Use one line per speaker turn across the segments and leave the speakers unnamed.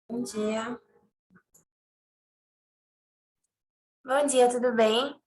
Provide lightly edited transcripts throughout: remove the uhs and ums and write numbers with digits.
Bom dia. Bom dia, tudo bem?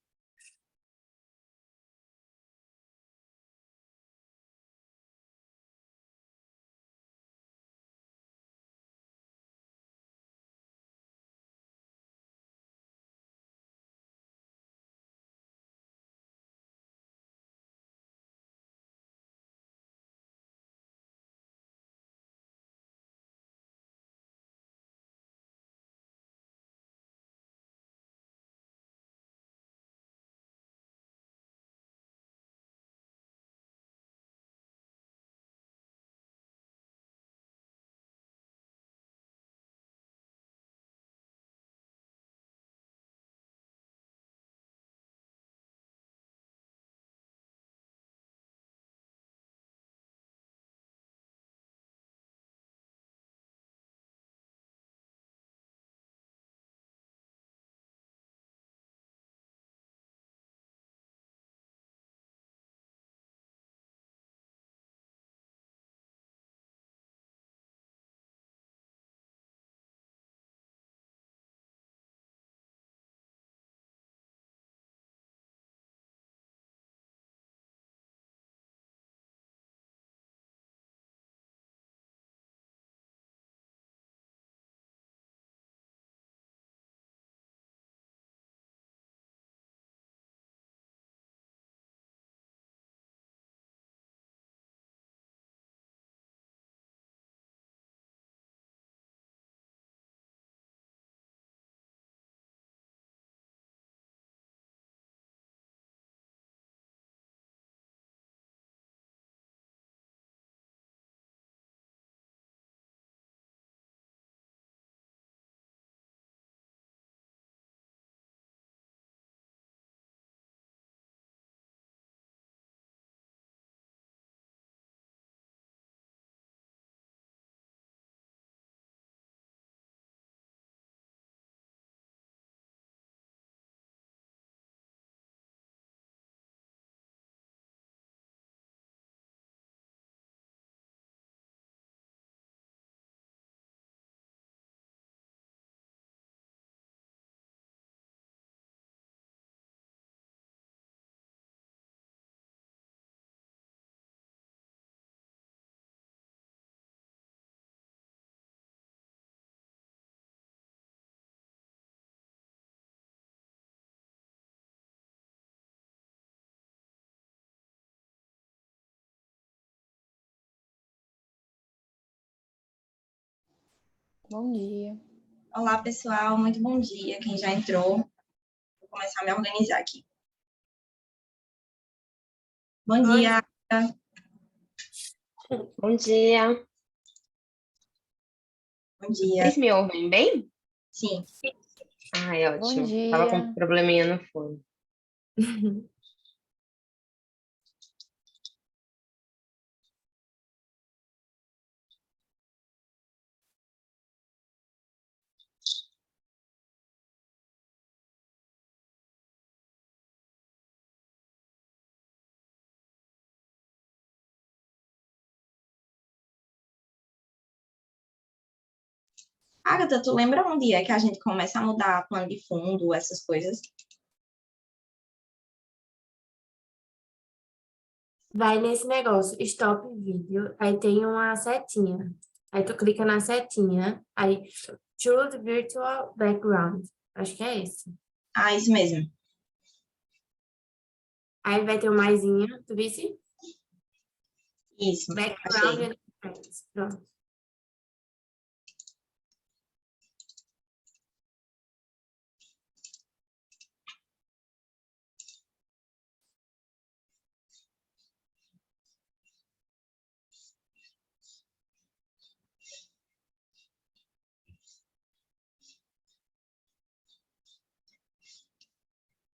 Bom dia.
Olá, pessoal, muito bom dia. Quem já entrou, vou começar a me organizar aqui. Bom
Bom
dia.
Bom dia.
Bom dia.
Vocês me ouvem bem?
Sim,
Ai,
Bom
ótimo. Tava com um
dia.
probleminha no fone.
Agatha, tu lembra um dia que a gente começa a mudar plano de fundo, essas coisas?
Vai nesse negócio, stop vídeo, aí tem uma setinha. Aí tu clica na setinha, aí choose virtual background. Acho que é esse.
Ah, isso mesmo.
Aí vai ter o maisinho, tu disse?
Isso,
Background
achei.
and effects. Pronto.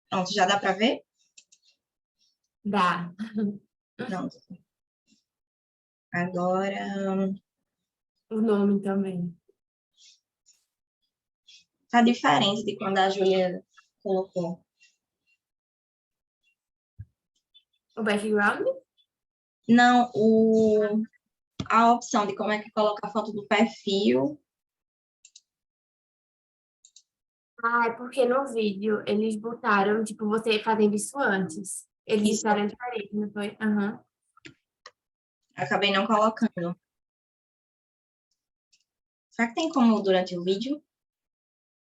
Pronto, já dá para ver?
Dá.
Pronto. Agora,
O nome também.
tá diferente de quando a Júlia colocou.
O background?
Não, a opção de como é que coloca a foto do perfil
Ah, é porque no vídeo eles botaram, tipo, você fazendo isso antes. Eles
Isso,
disseram diferente, não foi? Aham.
acabei não colocando. Será que tem como durante o vídeo?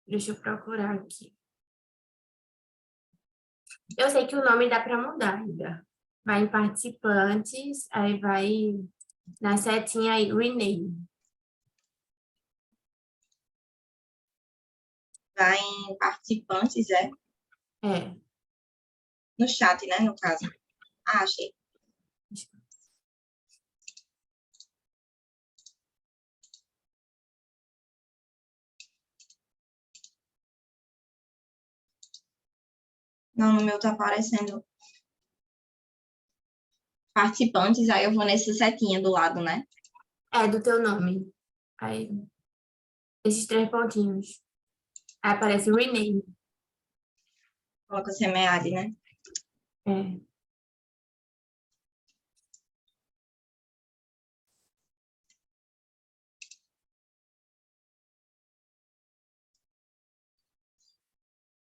Deixa eu procurar aqui. Eu sei que o nome dá para mudar ainda. Vai em participantes, aí vai na setinha aí, rename.
Vai em participantes, é?
É.
No chat, né, no caso. Ah, achei. Não, no meu tá aparecendo participantes, aí eu vou nessa setinha do lado, né?
É do teu nome. Aí, esses três pontinhos. Aí aparece rename.
Coloca semeade, né?
É.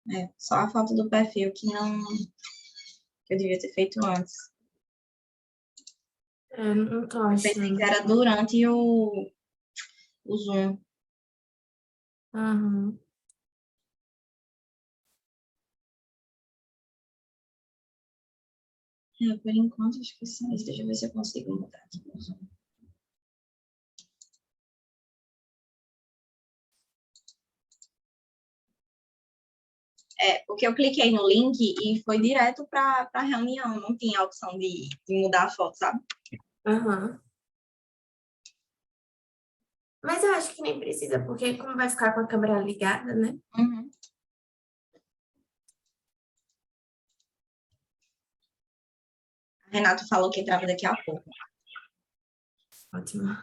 É, só a foto do perfil que não, que eu devia ter feito antes.
Eu não tô
Eu pensei que
achando.
era durante o Zoom.
Aham.
É, por enquanto, acho que só isso. Deixa eu ver se eu consigo mudar aqui no Zoom. É, porque eu cliquei no link e foi direto para a reunião. Não tinha a opção de mudar a foto, sabe?
Aham. Mas eu acho que nem precisa, porque como vai ficar com a câmera ligada, né?
Uhum. Renato falou que entrava daqui a pouco.
Ótimo.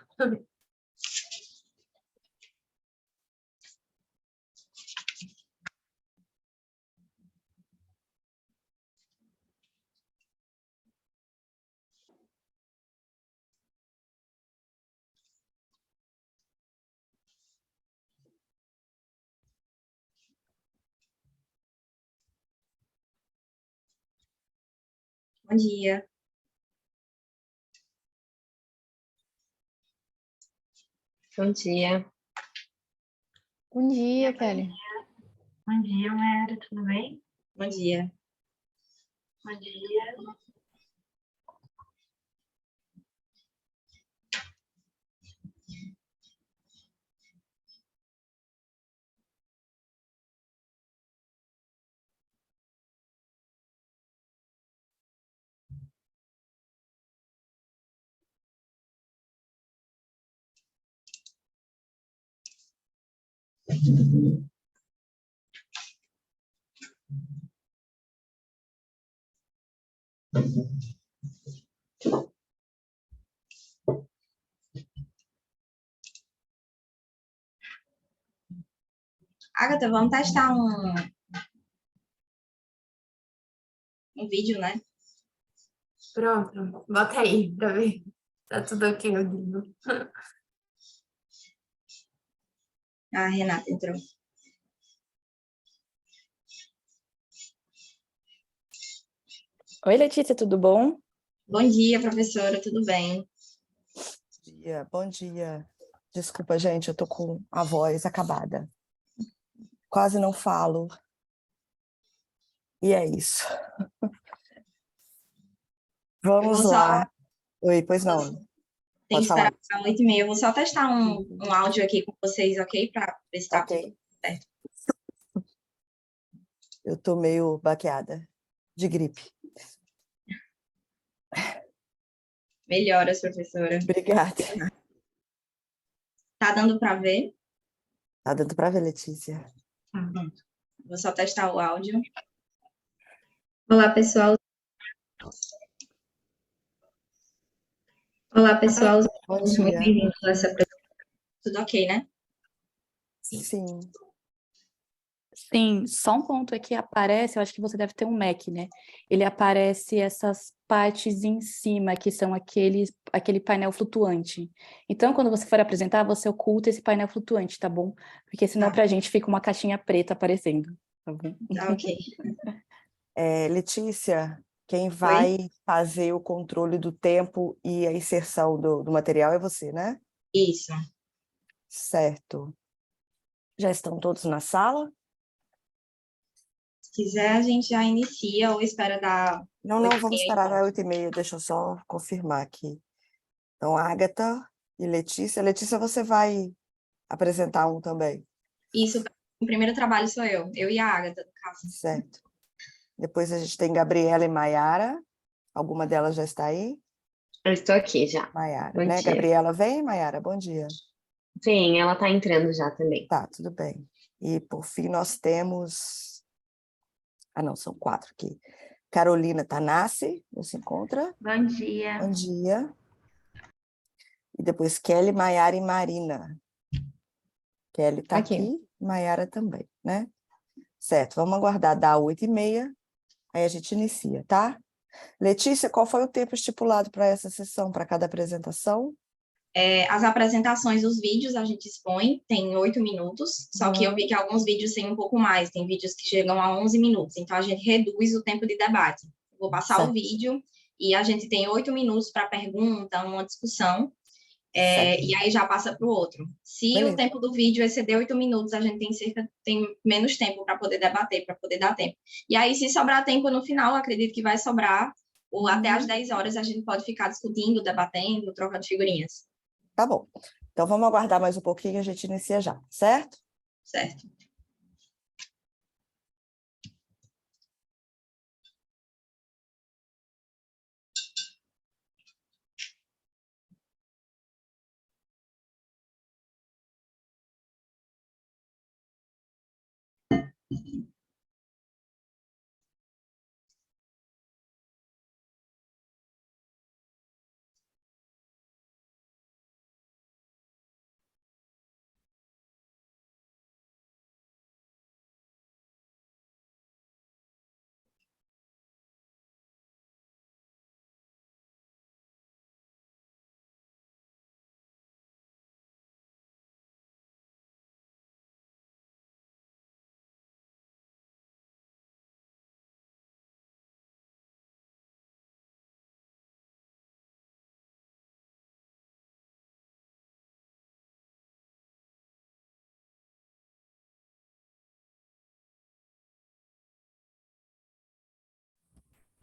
Bom dia.
Bom dia.
Bom dia, Kelly.
Bom dia, Mary, tudo bem?
Bom dia.
Bom dia.
Agatha, vamos testar um vídeo, né?
Pronto, bota aí pra ver. Tá tudo ok, eu digo.
A Renata entrou.
Oi, Letícia, tudo bom?
Bom dia, professora, tudo bem?
Bom dia. Desculpa, gente, eu tô com a voz acabada. Quase não falo. E é isso.
Eu
Vamos
vou só,
lá. Oi, pois não.
tem que
Pode falar.
esperar para 8h30. Eu vou só testar um áudio aqui com vocês, ok? Para ver se tá tudo
Ok.
certo.
Eu tô meio baqueada de gripe.
Melhoras, professora.
Obrigada.
Tá dando para ver?
Tá dando pra ver, Letícia?
Vou só testar o áudio. Olá, pessoal. Olá, pessoal.
Bom
Sejam muito
dia.
bem-vindos a essa apresentação. Tudo ok, né?
Sim.
Sim, só um ponto é que aparece, eu acho que você deve ter um Mac, né? Ele aparece essas partes em cima, que são aquele painel flutuante. Então, quando você for apresentar, você oculta esse painel flutuante, tá bom? Porque senão
Tá.
pra gente fica uma caixinha preta aparecendo, tá bom?
Tá, ok.
Letícia, quem vai fazer o controle do tempo e a inserção do material é você, né?
Isso.
Certo. Já estão todos na sala?
Se quiser, a gente já inicia ou espera dar
Não,
8h30
vamos
e
esperar
ponto.
às 8h30, deixa eu só confirmar aqui. Então, Agatha e Letícia. Letícia, você vai apresentar um também,
Isso, o primeiro trabalho sou eu e a Agatha, no caso.
certo? Depois a gente tem Gabriela e Maiara. Alguma delas já está aí?
Eu estou aqui já.
Maiara,
Bom
né?
dia.
Gabriela vem, Maiara, bom dia.
Sim, ela está entrando já também.
Tá, tudo bem. E, por fim, nós temos... Ah, não, são 4 aqui. Carolina Tanassi, você encontra?
Bom dia.
Bom dia. E depois Kelly, Maiara e Marina. Kelly está aqui, Maiara também, né? Certo, vamos aguardar dar 8h30, aí a gente inicia, tá? Letícia, qual foi o tempo estipulado para essa sessão, para cada apresentação?
As apresentações dos vídeos a gente expõe, tem 8 minutos, só que eu vi que alguns vídeos têm um pouco mais, tem vídeos que chegam a 11 minutos, então a gente reduz o tempo de debate. Eu vou passar
Certo.
o vídeo e a gente tem 8 minutos para pergunta, uma discussão,
Certo.
e aí já passa para o outro. Se
Beleza.
o tempo do vídeo exceder 8 minutos, a gente tem menos tempo para poder debater, para poder dar tempo. E aí, se sobrar tempo no final, acredito que vai sobrar, ou até às 10 horas a gente pode ficar discutindo, debatendo, trocando figurinhas.
Tá bom. Então, vamos aguardar mais um pouquinho e a gente inicia já, certo?
Certo.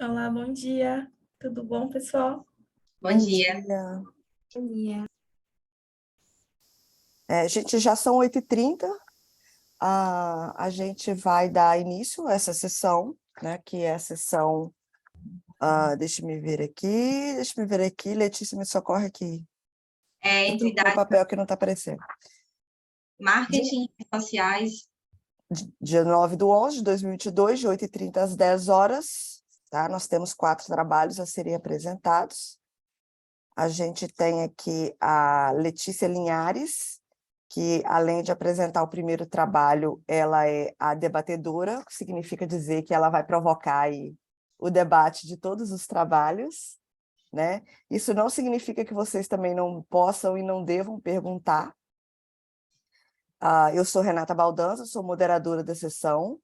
Olá, bom dia. Tudo bom, pessoal?
Bom dia.
Bom dia.
Gente, já são 8h30. A gente vai dar início a essa sessão, né? Que é a sessão... deixa eu ver aqui. Letícia, me socorre aqui. Eu tô com
Entre
o papel que não está aparecendo.
marketing e sociais.
Dia 9/11 de 2022, de 8h30 às 10 horas, tá? Nós temos 4 trabalhos a serem apresentados. A gente tem aqui a Letícia Linhares, que, além de apresentar o primeiro trabalho, ela é a debatedora, que significa dizer que ela vai provocar aí o debate de todos os trabalhos, né? Isso não significa que vocês também não possam e não devam perguntar. Eu sou Renata Baldanza, sou moderadora da sessão,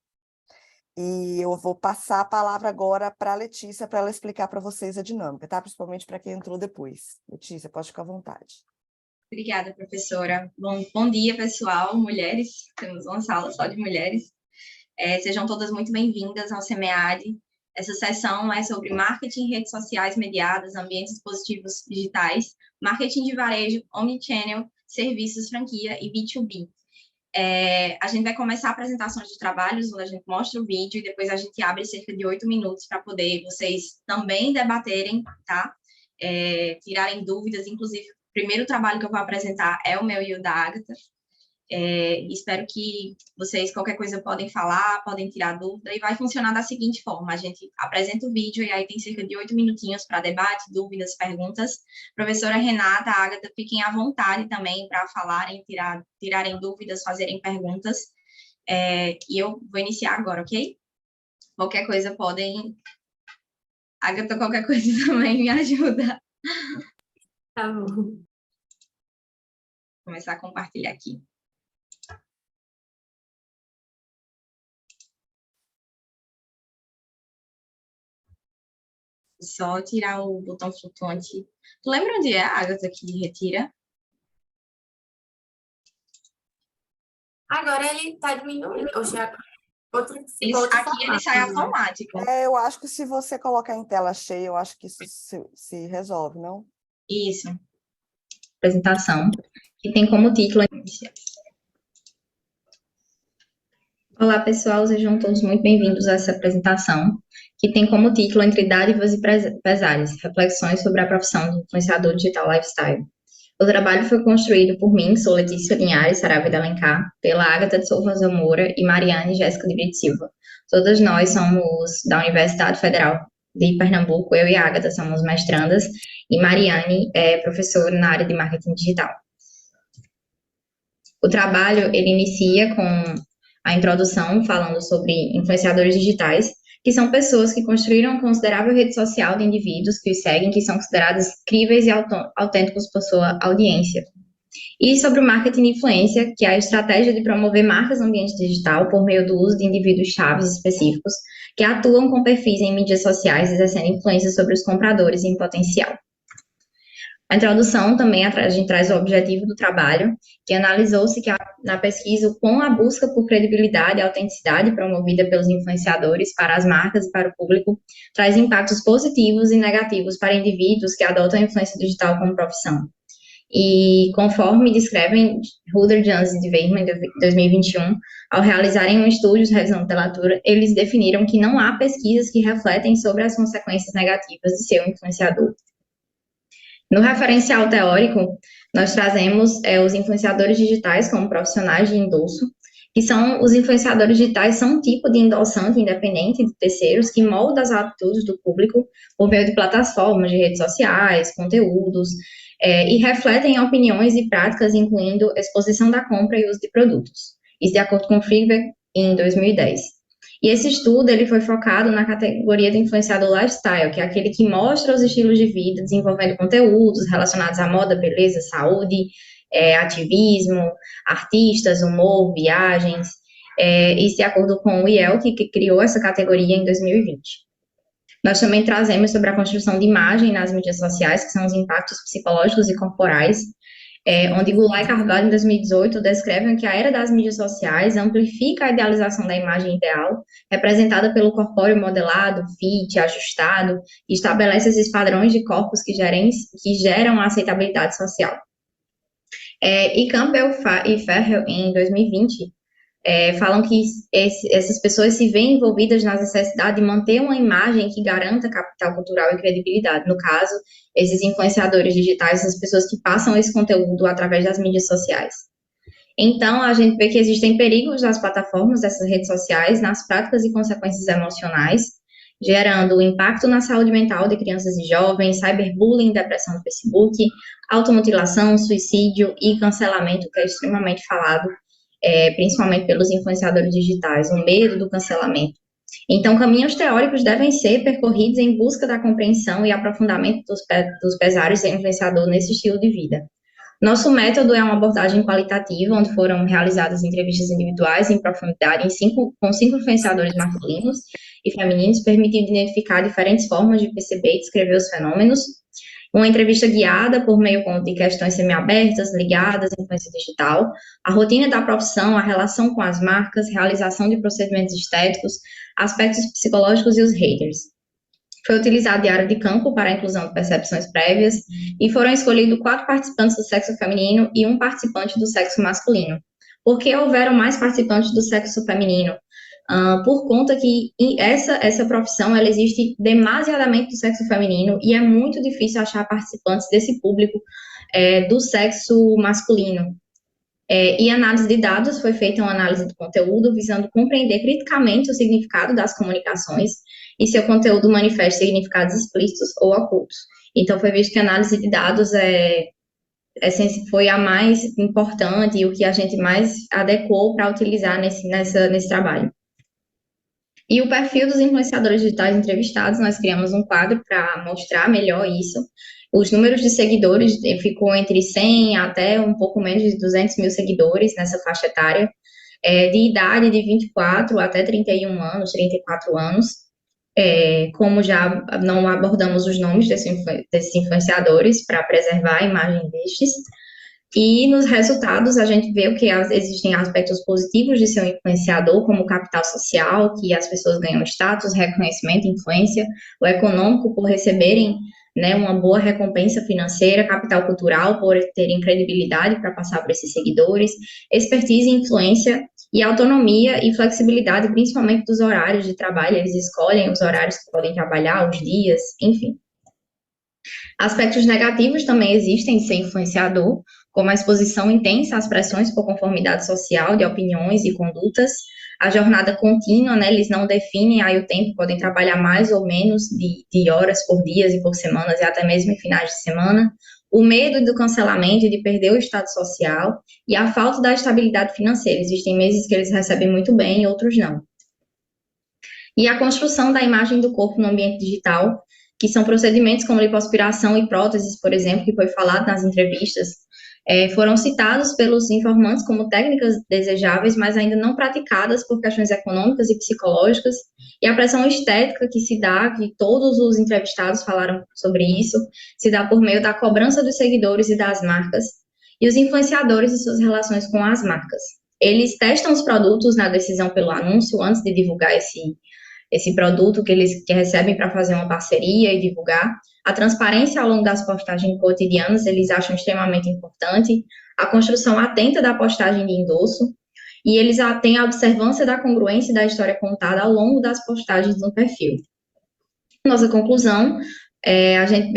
e eu vou passar a palavra agora para a Letícia, para ela explicar para vocês a dinâmica, tá? Principalmente para quem entrou depois. Letícia, pode ficar à vontade.
Obrigada, professora. Bom dia, pessoal, mulheres. Temos uma sala só de mulheres. Sejam todas muito bem-vindas ao SEMEAD. Essa sessão é sobre marketing, redes sociais mediadas, ambientes dispositivos digitais, marketing de varejo, omnichannel, serviços, franquia e B2B. A gente vai começar apresentações de trabalhos, onde a gente mostra o vídeo e depois a gente abre cerca de 8 minutos para poder vocês também debaterem, tá? Tirarem dúvidas, inclusive, o primeiro trabalho que eu vou apresentar é o meu e o da Agatha. Espero que vocês, qualquer coisa, podem falar, podem tirar dúvida, e vai funcionar da seguinte forma: a gente apresenta o vídeo e aí tem cerca de 8 minutinhos para debate, dúvidas, perguntas. Professora Renata, Agatha, fiquem à vontade também para falarem, tirarem dúvidas, fazerem perguntas, e eu vou iniciar agora, ok? Qualquer coisa podem Agatha, qualquer coisa também me ajuda.
Tá bom.
Vou começar a compartilhar aqui. Só tirar o botão flutuante. Tu lembra onde é a Agatha que retira?
Agora ele tá diminuindo. Oxe, outro,
Aqui ele sai automático.
Eu acho que se você colocar em tela cheia, eu acho que isso se resolve, não?
Isso. Apresentação, que tem como título... Olá, pessoal, sejam todos muito bem-vindos a essa apresentação, que tem como título Entre Dádivas e Pesares, reflexões sobre a profissão de influenciador digital lifestyle. O trabalho foi construído por mim, sou Letícia Linhares Saraiva de Alencar, pela Agatha de Souza Moura e Mariane Jéssica de Brito Silva. Todas nós somos da Universidade Federal de Pernambuco, eu e a Agatha somos mestrandas, e Mariane é professora na área de marketing digital. O trabalho, ele inicia com a introdução falando sobre influenciadores digitais, que são pessoas que construíram uma considerável rede social de indivíduos que os seguem, que são considerados críveis e autênticos por sua audiência. E sobre o marketing de influência, que é a estratégia de promover marcas no ambiente digital por meio do uso de indivíduos chaves específicos que atuam com perfis em mídias sociais, exercendo influência sobre os compradores em potencial. A introdução também a gente traz o objetivo do trabalho, que analisou-se que na pesquisa com a busca por credibilidade e autenticidade promovida pelos influenciadores para as marcas e para o público traz impactos positivos e negativos para indivíduos que adotam a influência digital como profissão. E conforme descrevem Ruder, Jones e Weidman em 2021, ao realizarem um estudo de revisão de literatura, eles definiram que não há pesquisas que refletem sobre as consequências negativas de ser um influenciador. No referencial teórico, nós trazemos os influenciadores digitais como profissionais de endosso, que são os influenciadores digitais, são um tipo de endossante independente de terceiros que molda as atitudes do público por meio de plataformas de redes sociais, conteúdos, e refletem opiniões e práticas, incluindo exposição da compra e uso de produtos. Isso de acordo com Friedberg, em 2010. E esse estudo, ele foi focado na categoria de influenciador lifestyle, que é aquele que mostra os estilos de vida, desenvolvendo conteúdos relacionados à moda, beleza, saúde, ativismo, artistas, humor, viagens, isso de acordo com o IEL, que criou essa categoria em 2020. Nós também trazemos sobre a construção de imagem nas mídias sociais, que são os impactos psicológicos e corporais, onde Goulart e Carvalho, em 2018, descrevem que a era das mídias sociais amplifica a idealização da imagem ideal, representada pelo corpóreo modelado, fit, ajustado, e estabelece esses padrões de corpos que geram a aceitabilidade social. E Campbell e Ferrell, em 2020, falam que essas pessoas se veem envolvidas na necessidade de manter uma imagem que garanta capital cultural e credibilidade. No caso, esses influenciadores digitais, as pessoas que passam esse conteúdo através das mídias sociais. Então, a gente vê que existem perigos das plataformas, dessas redes sociais, nas práticas e consequências emocionais, gerando impacto na saúde mental de crianças e jovens, cyberbullying, depressão no Facebook, automutilação, suicídio e cancelamento, que é extremamente falado, principalmente pelos influenciadores digitais, o medo do cancelamento. Então, caminhos teóricos devem ser percorridos em busca da compreensão e aprofundamento dos pesares do influenciador nesse estilo de vida. Nosso método é uma abordagem qualitativa, onde foram realizadas entrevistas individuais em profundidade com 5 influenciadores masculinos e femininos, permitindo identificar diferentes formas de perceber e descrever os fenômenos. Uma entrevista guiada por meio de questões semiabertas, ligadas à influência digital, a rotina da profissão, a relação com as marcas, realização de procedimentos estéticos, aspectos psicológicos e os haters. Foi utilizado diário de campo para a inclusão de percepções prévias e foram escolhidos 4 participantes do sexo feminino e 1 participante do sexo masculino. Por que houveram mais participantes do sexo feminino? Por conta que essa profissão, ela existe demasiadamente do sexo feminino e é muito difícil achar participantes desse público do sexo masculino. E análise de dados, foi feita uma análise do conteúdo visando compreender criticamente o significado das comunicações e se o conteúdo manifesta significados explícitos ou ocultos. Então, foi visto que a análise de dados foi a mais importante e o que a gente mais adequou para utilizar nesse trabalho. E o perfil dos influenciadores digitais entrevistados, nós criamos um quadro para mostrar melhor isso. Os números de seguidores ficou entre 100 até um pouco menos de 200 mil seguidores nessa faixa etária, de idade de 24 até 31 anos, 34 anos. Como já não abordamos os nomes desses influenciadores para preservar a imagem destes, e nos resultados a gente vê que existem aspectos positivos de ser um influenciador, como o capital social, que as pessoas ganham status, reconhecimento, influência, o econômico por receberem, né, uma boa recompensa financeira, capital cultural por terem credibilidade para passar para esses seguidores, expertise, influência e autonomia e flexibilidade, principalmente dos horários de trabalho, eles escolhem os horários que podem trabalhar, os dias, enfim. Aspectos negativos também existem de ser influenciador, como a exposição intensa às pressões por conformidade social de opiniões e condutas, a jornada contínua, né, eles não definem aí o tempo, podem trabalhar mais ou menos de horas por dias e por semanas, e até mesmo em finais de semana, o medo do cancelamento e de perder o estado social, e a falta da estabilidade financeira. Existem meses que eles recebem muito bem e outros não. E a construção da imagem do corpo no ambiente digital, que são procedimentos como lipoaspiração e próteses, por exemplo, que foi falado nas entrevistas, foram citados pelos informantes como técnicas desejáveis, mas ainda não praticadas por questões econômicas e psicológicas, e a pressão estética que se dá, que todos os entrevistados falaram sobre isso, se dá por meio da cobrança dos seguidores e das marcas, e os influenciadores e suas relações com as marcas. Eles testam os produtos na decisão pelo anúncio, antes de divulgar esse produto que eles recebem para fazer uma parceria e divulgar. A transparência ao longo das postagens cotidianas, eles acham extremamente importante. A construção atenta da postagem de endosso. E eles têm a observância da congruência da história contada ao longo das postagens no perfil. Nossa conclusão, a gente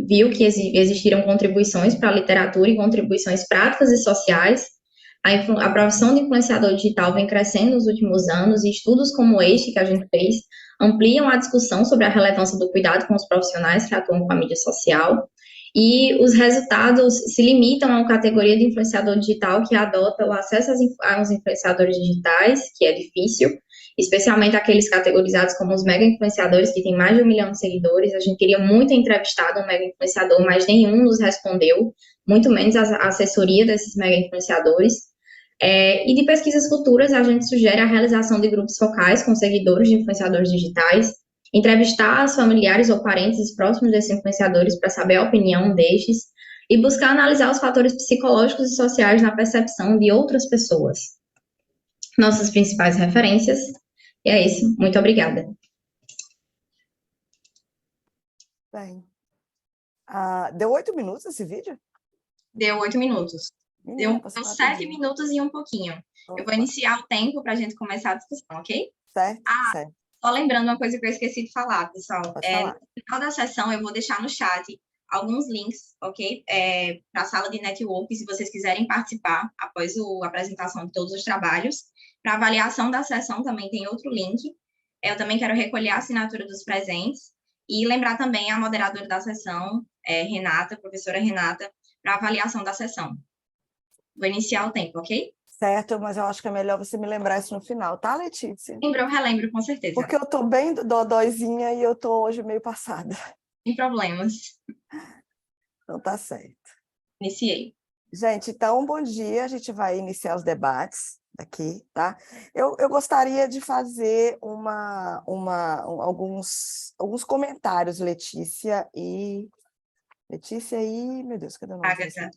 viu que existiram contribuições para a literatura e contribuições práticas e sociais. A profissão de influenciador digital vem crescendo nos últimos anos, e estudos como este que a gente fez ampliam a discussão sobre a relevância do cuidado com os profissionais que atuam com a mídia social, e os resultados se limitam a uma categoria de influenciador digital que adota o acesso aos influenciadores digitais, que é difícil, especialmente aqueles categorizados como os mega influenciadores, que têm mais de 1 milhão de seguidores. A gente queria muito entrevistado um mega influenciador, mas nenhum nos respondeu, muito menos a assessoria desses mega influenciadores. E de pesquisas futuras, a gente sugere a realização de grupos focais com seguidores de influenciadores digitais, entrevistar os familiares ou parentes próximos desses influenciadores para saber a opinião destes, e buscar analisar os fatores psicológicos e sociais na percepção de outras pessoas. Nossas principais referências, e é isso. Muito obrigada.
Bem, deu 8 minutos esse vídeo?
Deu 8 minutos. Deu
Passou
7
rapidinho.
minutos e um pouquinho.
Opa.
Eu vou iniciar o tempo para a gente começar a discussão, ok?
Certo, certo.
Só lembrando uma coisa que eu esqueci de falar, pessoal.
Pode falar.
No final da sessão, eu vou deixar no chat alguns links, ok? Para a sala de network, se vocês quiserem participar após a apresentação de todos os trabalhos. Para avaliação da sessão também tem outro link. Eu também quero recolher a assinatura dos presentes e lembrar também a moderadora da sessão, Renata, professora Renata, para avaliação da sessão. Vou iniciar o tempo, ok?
Certo, mas eu acho que é melhor você me lembrar isso no final, tá, Letícia?
Relembro, com certeza.
Porque eu tô bem dodóizinha e eu tô hoje meio passada.
Sem problemas.
Então tá certo.
Iniciei.
Gente, então, bom dia. A gente vai iniciar os debates aqui, tá? Eu gostaria de fazer alguns comentários, Letícia e... Meu Deus, cadê o nome?
Agatha.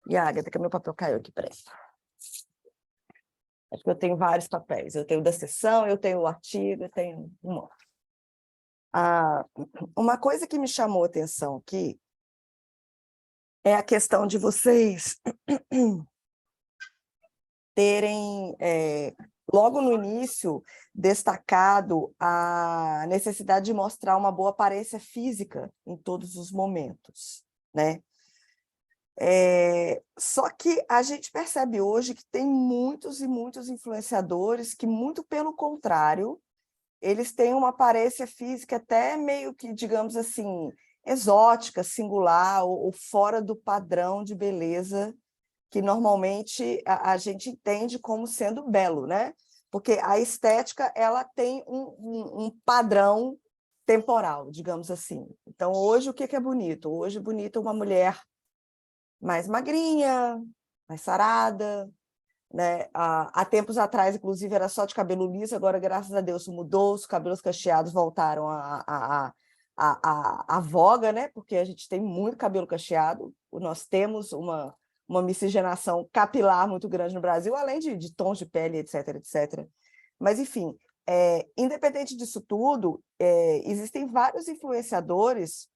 E a Agatha, que meu papel caiu aqui, peraí. É porque eu tenho vários papéis. Eu tenho da sessão, eu tenho o artigo, eu tenho um monte. Uma coisa que me chamou a atenção aqui é a questão de vocês terem, logo no início, destacado a necessidade de mostrar uma boa aparência física em todos os momentos, né? Só que a gente percebe hoje que tem muitos e muitos influenciadores que, muito pelo contrário, eles têm uma aparência física até meio que, digamos assim, exótica, singular ou fora do padrão de beleza que normalmente a gente entende como sendo belo, né? Porque a estética ela tem um padrão temporal, digamos assim. Então, hoje, o que é bonito? Hoje, bonito é uma mulher mais magrinha, mais sarada, né? Há tempos atrás, inclusive, era só de cabelo liso, agora, graças a Deus, isso mudou, os cabelos cacheados voltaram à voga, né? Porque a gente tem muito cabelo cacheado, nós temos uma miscigenação capilar muito grande no Brasil, além de tons de pele, etc, etc. Mas, enfim, independente disso tudo, existem vários influenciadores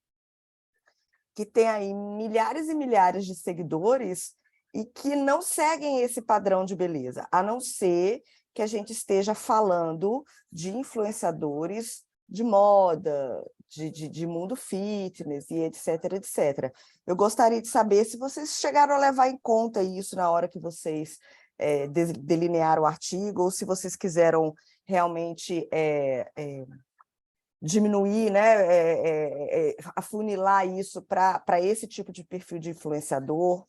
que têm aí milhares e milhares de seguidores e que não seguem esse padrão de beleza, a não ser que a gente esteja falando de influenciadores de moda, de mundo fitness e etc, etc. Eu gostaria de saber se vocês chegaram a levar em conta isso na hora que vocês delinearam o artigo, ou se vocês quiseram realmente diminuir, né, afunilar isso para esse tipo de perfil de influenciador.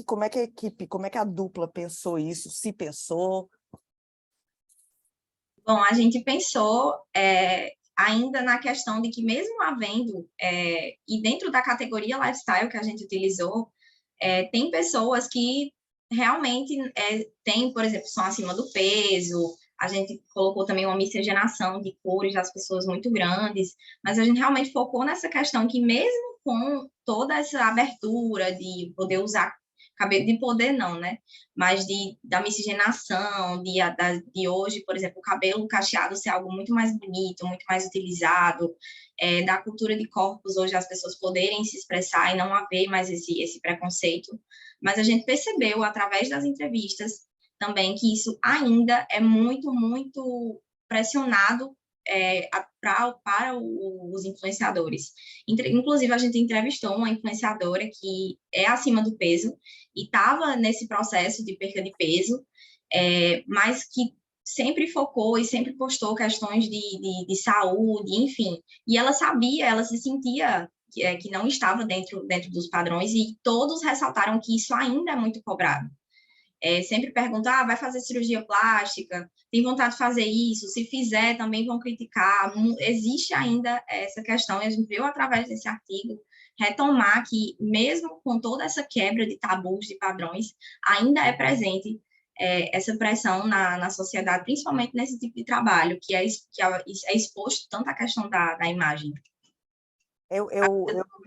Como é que a equipe, como é que a dupla pensou isso, se pensou?
Bom, a gente pensou ainda na questão de que mesmo havendo, e dentro da categoria lifestyle que a gente utilizou, tem pessoas que realmente têm, por exemplo, são acima do peso, a gente colocou também uma miscigenação de cores das pessoas muito grandes, mas a gente realmente focou nessa questão que mesmo com toda essa abertura de poder usar cabelo, de poder não, né? Mas da miscigenação, de hoje, por exemplo, o cabelo cacheado ser algo muito mais bonito, muito mais utilizado, da cultura de corpos, hoje as pessoas poderem se expressar e não haver mais esse preconceito. Mas a gente percebeu, através das entrevistas, também que isso ainda é muito, muito pressionado para os influenciadores. Inclusive, a gente entrevistou uma influenciadora que é acima do peso e estava nesse processo de perda de peso, mas que sempre focou e sempre postou questões de saúde, enfim. E ela sabia, ela se sentia que não estava dentro dos padrões, e todos ressaltaram que isso ainda é muito cobrado. Sempre perguntar, vai fazer cirurgia plástica, tem vontade de fazer isso, se fizer também vão criticar. Existe ainda essa questão, e a gente viu através desse artigo retomar que mesmo com toda essa quebra de tabus, de padrões, ainda é presente essa pressão na sociedade, principalmente nesse tipo de trabalho, que é exposto tanto à questão da imagem.
Eu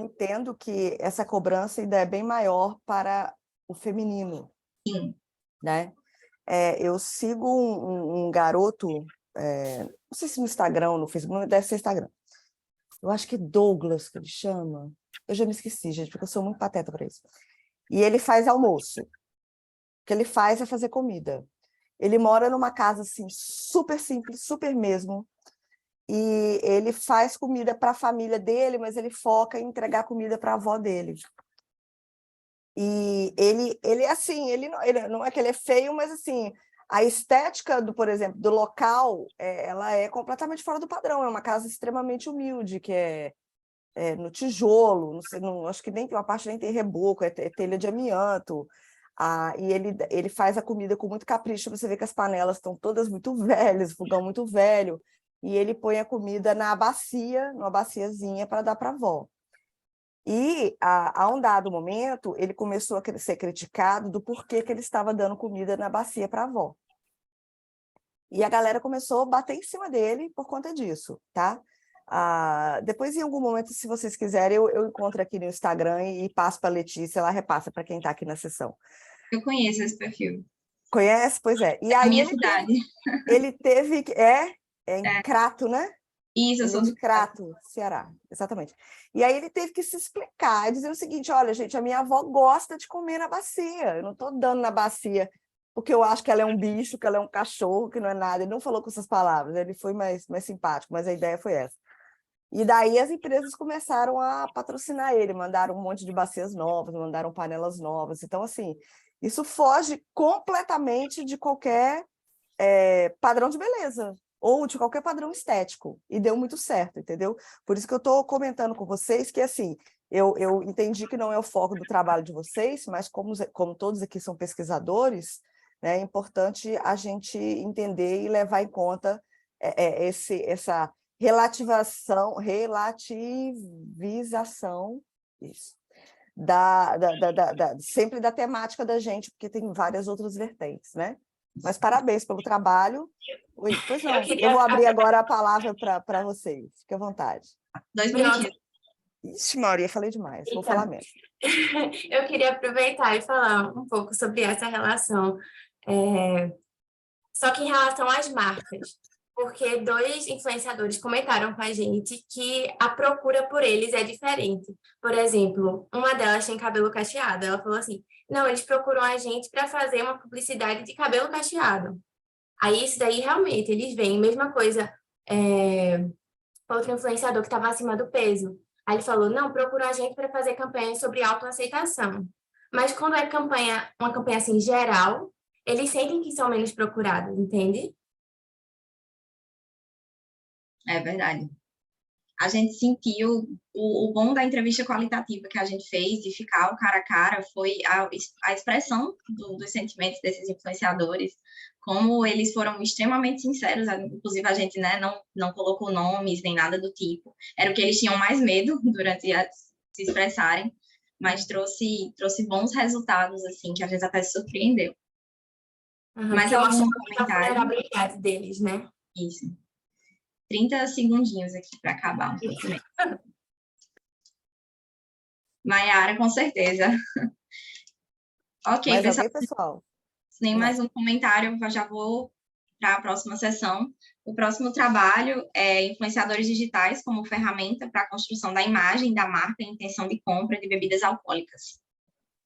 entendo que essa cobrança ainda é bem maior para o feminino.
Sim.
Né? Eu sigo um garoto, não sei se no Instagram ou no Facebook, deve ser Instagram. Eu acho que é Douglas que ele chama. Eu já me esqueci, gente, porque eu sou muito pateta para isso. E ele faz almoço. O que ele faz é fazer comida. Ele mora numa casa assim, super simples, super mesmo. E ele faz comida para a família dele, mas ele foca em entregar comida para a avó dele. E ele assim, ele não é que ele é feio, mas assim, a estética por exemplo, do local, ela é completamente fora do padrão. É uma casa extremamente humilde, que é no tijolo, não sei, acho que nem uma parte nem tem reboco, é telha de amianto. E ele faz a comida com muito capricho. Você vê que as panelas estão todas muito velhas, o fogão muito velho, e ele põe a comida numa baciazinha para dar para a avó. E, a um dado momento, ele começou a ser criticado do porquê que ele estava dando comida na bacia para a avó. E a galera começou a bater em cima dele por conta disso, tá? Depois, em algum momento, se vocês quiserem, eu encontro aqui no Instagram e passo para a Letícia, ela repassa para quem está aqui na sessão.
Eu conheço esse perfil.
Conhece? Pois é. E aí
minha cidade.
Ele teve... em Crato, né?
Isso, eu sou
de Crato, Ceará, exatamente. E aí ele teve que se explicar, dizendo o seguinte: olha, gente, a minha avó gosta de comer na bacia, eu não estou dando na bacia porque eu acho que ela é um bicho, que ela é um cachorro, que não é nada. Ele não falou com essas palavras, ele foi mais simpático, mas a ideia foi essa. E daí as empresas começaram a patrocinar ele, mandaram um monte de bacias novas, mandaram panelas novas. Então, assim, isso foge completamente de qualquer padrão de beleza, ou de qualquer padrão estético, e deu muito certo, entendeu? Por isso que eu estou comentando com vocês que, assim, eu entendi que não é o foco do trabalho de vocês, mas como todos aqui são pesquisadores, né? É importante a gente entender e levar em conta essa relativização, isso, sempre da temática da gente, porque tem várias outras vertentes, né? Mas parabéns pelo trabalho. Oi, pois não, eu vou abrir agora a palavra para vocês, fique à vontade.
2 minutinhos.
Ixi, Maria, falei demais, vou falar mesmo.
Eu queria aproveitar e falar um pouco sobre essa relação, só que em relação às marcas, porque 2 influenciadores comentaram com a gente que a procura por eles é diferente. Por exemplo, uma delas tem cabelo cacheado, ela falou assim, não, eles procuram a gente para fazer uma publicidade de cabelo cacheado. Aí isso daí realmente eles veem, mesma coisa, outro influenciador que estava acima do peso. Aí ele falou, não, procura a gente para fazer campanhas sobre autoaceitação. Mas quando é uma campanha assim geral, eles sentem que são menos procurados, entende?
É verdade. A gente sentiu o bom da entrevista qualitativa que a gente fez, de ficar o cara a cara, foi a expressão dos sentimentos desses influenciadores, como eles foram extremamente sinceros, inclusive a gente, né, não colocou nomes nem nada do tipo, era o que eles tinham mais medo durante se expressarem, mas trouxe bons resultados, assim, que a gente até se surpreendeu. Mas
que
algum
mostra a
comentário?
vulnerabilidade deles, né?
Isso. 30 segundinhos aqui para acabar um pouco. Maiara, com certeza. Ok,
Mais
pessoal.
alguém, pessoal?
Se nem
Não.
mais um comentário, eu já vou para a próxima sessão. O próximo trabalho é influenciadores digitais como ferramenta para a construção da imagem da marca e intenção de compra de bebidas alcoólicas.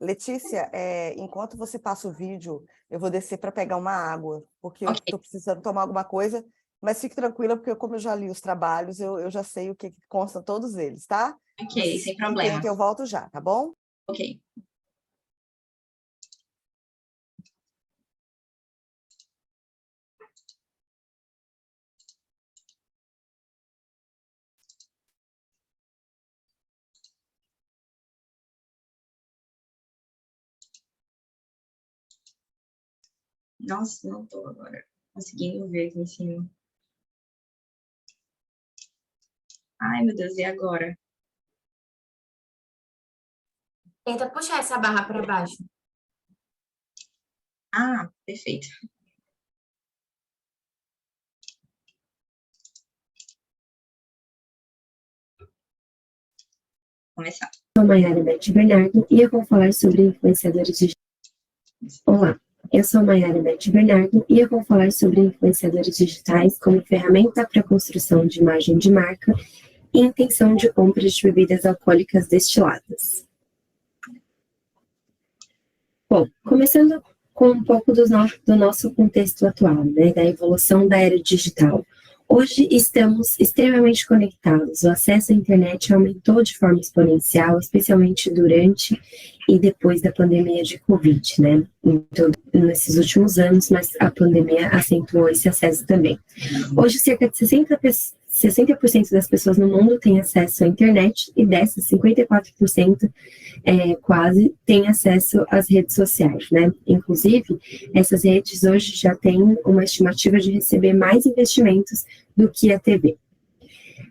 Letícia, enquanto você passa o vídeo, eu vou descer para pegar uma água, porque eu
Ok.
estou precisando tomar alguma coisa, mas fique tranquila, porque como eu já li os trabalhos, eu já sei o que constam todos eles, tá?
Ok, sem
Fiquem
problema.
que eu volto já, tá bom?
Ok. Nossa, não estou agora conseguindo ver aqui em cima. Ai, meu Deus, e agora?
Tenta puxar essa barra para baixo.
Ah, perfeito. Começar.
Sou Maiara Beth Bernardo e eu vou falar sobre influenciadores digitais. Olá, eu sou Maiara Beth Bernardo e eu vou falar sobre influenciadores digitais como ferramenta para a construção de imagem de marca e intenção de compra de bebidas alcoólicas destiladas. Bom, começando com um pouco do nosso contexto atual, né, da evolução da era digital. Hoje estamos extremamente conectados, o acesso à internet aumentou de forma exponencial, especialmente durante e depois da pandemia de Covid, né? Então, nesses últimos anos, mas a pandemia acentuou esse acesso também. Hoje, cerca de 60% das pessoas no mundo têm acesso à internet e dessas, 54% quase têm acesso às redes sociais, né? Inclusive, essas redes hoje já têm uma estimativa de receber mais investimentos do que a TV.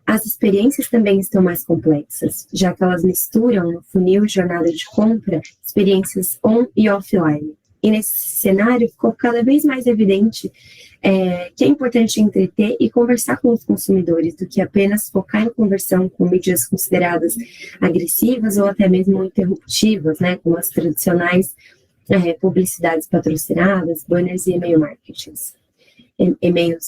As experiências também estão mais complexas, já que elas misturam no funil de jornada de compra experiências on e offline. E nesse cenário ficou cada vez mais evidente que é importante entreter e conversar com os consumidores do que apenas focar em conversão com mídias consideradas agressivas ou até mesmo interruptivas, né, como as tradicionais publicidades patrocinadas, banners e e-mails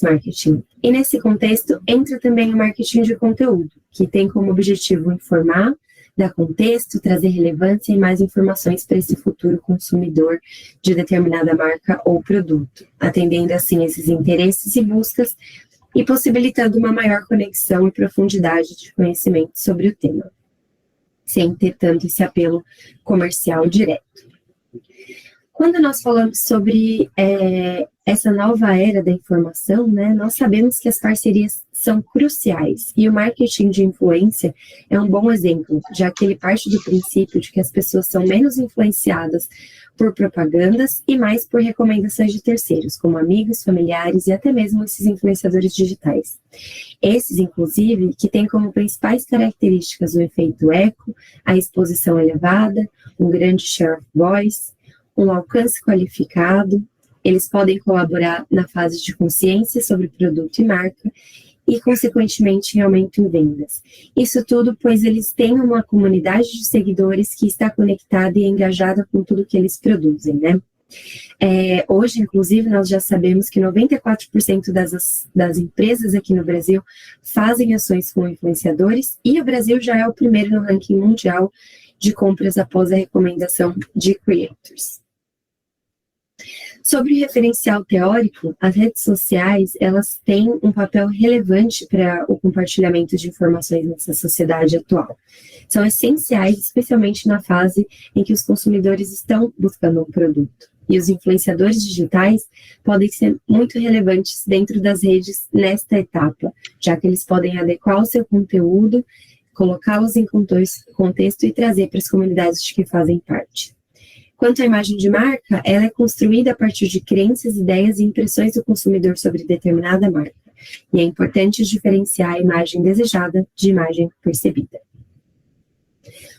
marketing. E nesse contexto entra também o marketing de conteúdo, que tem como objetivo informar, dar contexto, trazer relevância e mais informações para esse futuro consumidor de determinada marca ou produto, atendendo assim esses interesses e buscas e possibilitando uma maior conexão e profundidade de conhecimento sobre o tema, sem ter tanto esse apelo comercial direto. Quando nós falamos sobre essa nova era da informação, né, nós sabemos que as parcerias são cruciais e o marketing de influência é um bom exemplo, já que ele parte do princípio de que as pessoas são menos influenciadas por propagandas e mais por recomendações de terceiros, como amigos, familiares e até mesmo esses influenciadores digitais. Esses, inclusive, que têm como principais características o efeito eco, a exposição elevada, um grande share of voice, um alcance qualificado, eles podem colaborar na fase de consciência sobre produto e marca e, consequentemente, em aumento em vendas. Isso tudo, pois eles têm uma comunidade de seguidores que está conectada e engajada com tudo que eles produzem, né? Hoje, inclusive, nós já sabemos que 94% das empresas aqui no Brasil fazem ações com influenciadores e o Brasil já é o primeiro no ranking mundial de compras após a recomendação de creators. Sobre o referencial teórico, as redes sociais, elas têm um papel relevante para o compartilhamento de informações nessa sociedade atual. São essenciais, especialmente na fase em que os consumidores estão buscando um produto. E os influenciadores digitais podem ser muito relevantes dentro das redes nesta etapa, já que eles podem adequar o seu conteúdo, colocá-los em contexto e trazer para as comunidades de que fazem parte. Quanto à imagem de marca, ela é construída a partir de crenças, ideias e impressões do consumidor sobre determinada marca. E é importante diferenciar a imagem desejada de imagem percebida.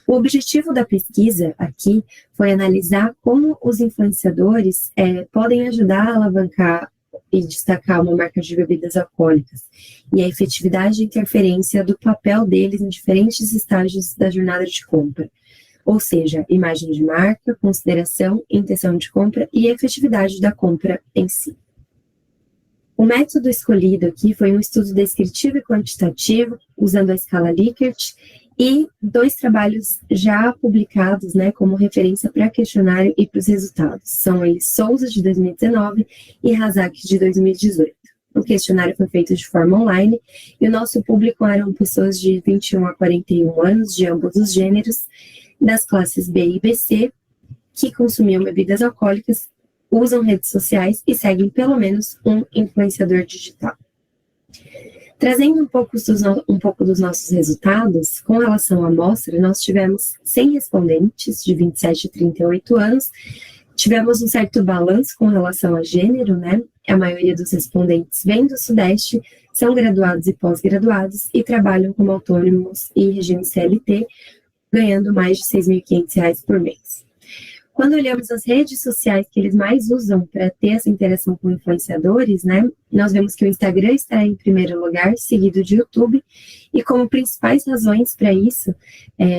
O objetivo da pesquisa aqui foi analisar como os influenciadores podem ajudar a alavancar e destacar uma marca de bebidas alcoólicas e a efetividade e interferência do papel deles em diferentes estágios da jornada de compra. Ou seja, imagem de marca, consideração, intenção de compra e efetividade da compra em si. O método escolhido aqui foi um estudo descritivo e quantitativo, usando a escala Likert, e 2 trabalhos já publicados, né, como referência para questionário e para os resultados. São eles Souza, de 2019, e Hazak, de 2018. O questionário foi feito de forma online, e o nosso público eram pessoas de 21 a 41 anos, de ambos os gêneros, das classes B e BC, que consumiam bebidas alcoólicas, usam redes sociais e seguem pelo menos um influenciador digital. Trazendo um pouco dos nossos resultados, com relação à amostra, nós tivemos 100 respondentes de 27 a 38 anos, tivemos um certo balanço com relação a gênero, né? A maioria dos respondentes vem do Sudeste, são graduados e pós-graduados e trabalham como autônomos e regime CLT, ganhando mais de R$ 6.500 por mês. Quando olhamos as redes sociais que eles mais usam para ter essa interação com influenciadores, né, nós vemos que o Instagram está em primeiro lugar, seguido de YouTube, e como principais razões para isso,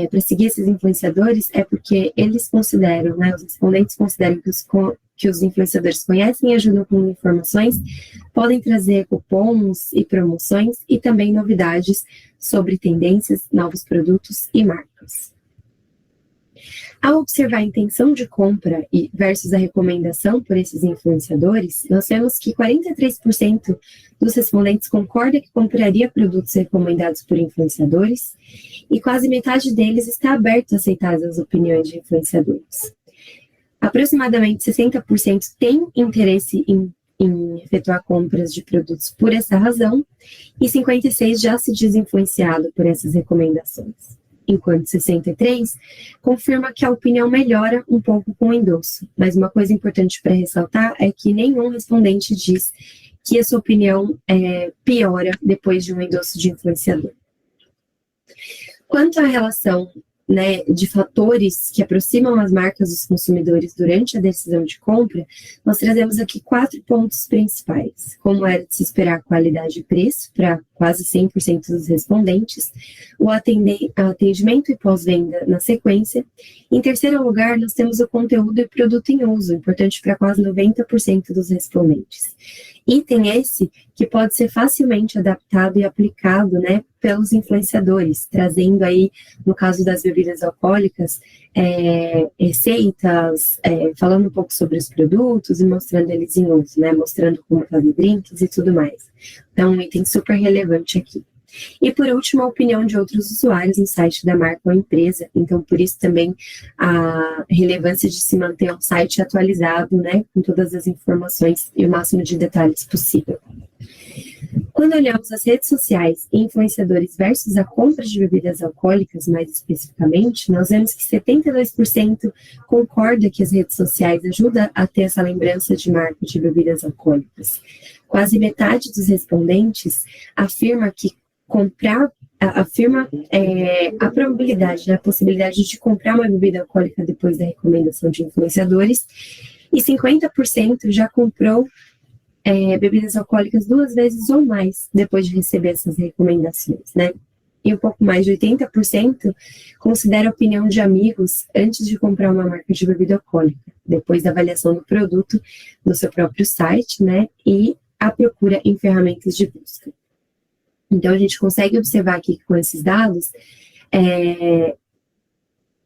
para seguir esses influenciadores, é porque eles consideram, né, os respondentes consideram que os influenciadores conhecem e ajudam com informações, podem trazer cupons e promoções e também novidades sobre tendências, novos produtos e marcas. Ao observar a intenção de compra versus a recomendação por esses influenciadores, nós vemos que 43% dos respondentes concordam que compraria produtos recomendados por influenciadores e quase metade deles está aberto a aceitar as opiniões de influenciadores. Aproximadamente 60% tem interesse em efetuar compras de produtos por essa razão, e 56% já se diz influenciado por essas recomendações, enquanto 63% confirma que a opinião melhora um pouco com o endosso. Mas uma coisa importante para ressaltar é que nenhum respondente diz que a sua opinião piora depois de um endosso de influenciador. Quanto à relação, né, de fatores que aproximam as marcas dos consumidores durante a decisão de compra, nós trazemos aqui 4 pontos principais, como era de se esperar qualidade e preço, para quase 100% dos respondentes, o atendimento e pós-venda na sequência. Em terceiro lugar, nós temos o conteúdo e produto em uso, importante para quase 90% dos respondentes. Item esse que pode ser facilmente adaptado e aplicado, né, pelos influenciadores, trazendo aí, no caso das bebidas alcoólicas, receitas, falando um pouco sobre os produtos e mostrando eles em uso, né, mostrando como fazer drinks e tudo mais. Então, um item super relevante aqui. E, por último, a opinião de outros usuários no site da marca ou empresa. Então, por isso também a relevância de se manter um site atualizado, né, com todas as informações e o máximo de detalhes possível. Quando olhamos as redes sociais e influenciadores versus a compra de bebidas alcoólicas, mais especificamente, nós vemos que 72% concorda que as redes sociais ajudam a ter essa lembrança de marca de bebidas alcoólicas. Quase metade dos respondentes afirma que a probabilidade, a possibilidade de comprar uma bebida alcoólica depois da recomendação de influenciadores, e 50% já comprou bebidas alcoólicas 2 vezes ou mais depois de receber essas recomendações, né? E um pouco mais de 80% considera a opinião de amigos antes de comprar uma marca de bebida alcoólica, depois da avaliação do produto no seu próprio site, né? E a procura em ferramentas de busca. Então, a gente consegue observar aqui com esses dados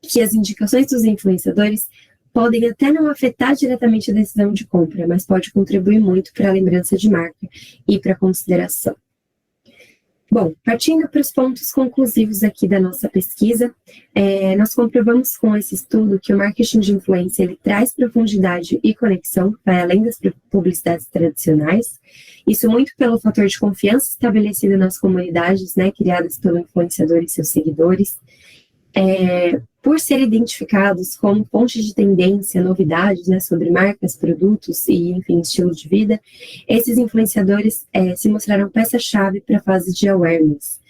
que as indicações dos influenciadores podem até não afetar diretamente a decisão de compra, mas pode contribuir muito para a lembrança de marca e para a consideração. Bom, partindo para os pontos conclusivos aqui da nossa pesquisa, nós comprovamos com esse estudo que o marketing de influência ele traz profundidade e conexão, vai além das publicidades tradicionais, isso muito pelo fator de confiança estabelecido nas comunidades, né, criadas pelo influenciador e seus seguidores, por serem identificados como fonte de tendência, novidades, né, sobre marcas, produtos e, enfim, estilo de vida, esses influenciadores se mostraram peça-chave para a fase de awareness.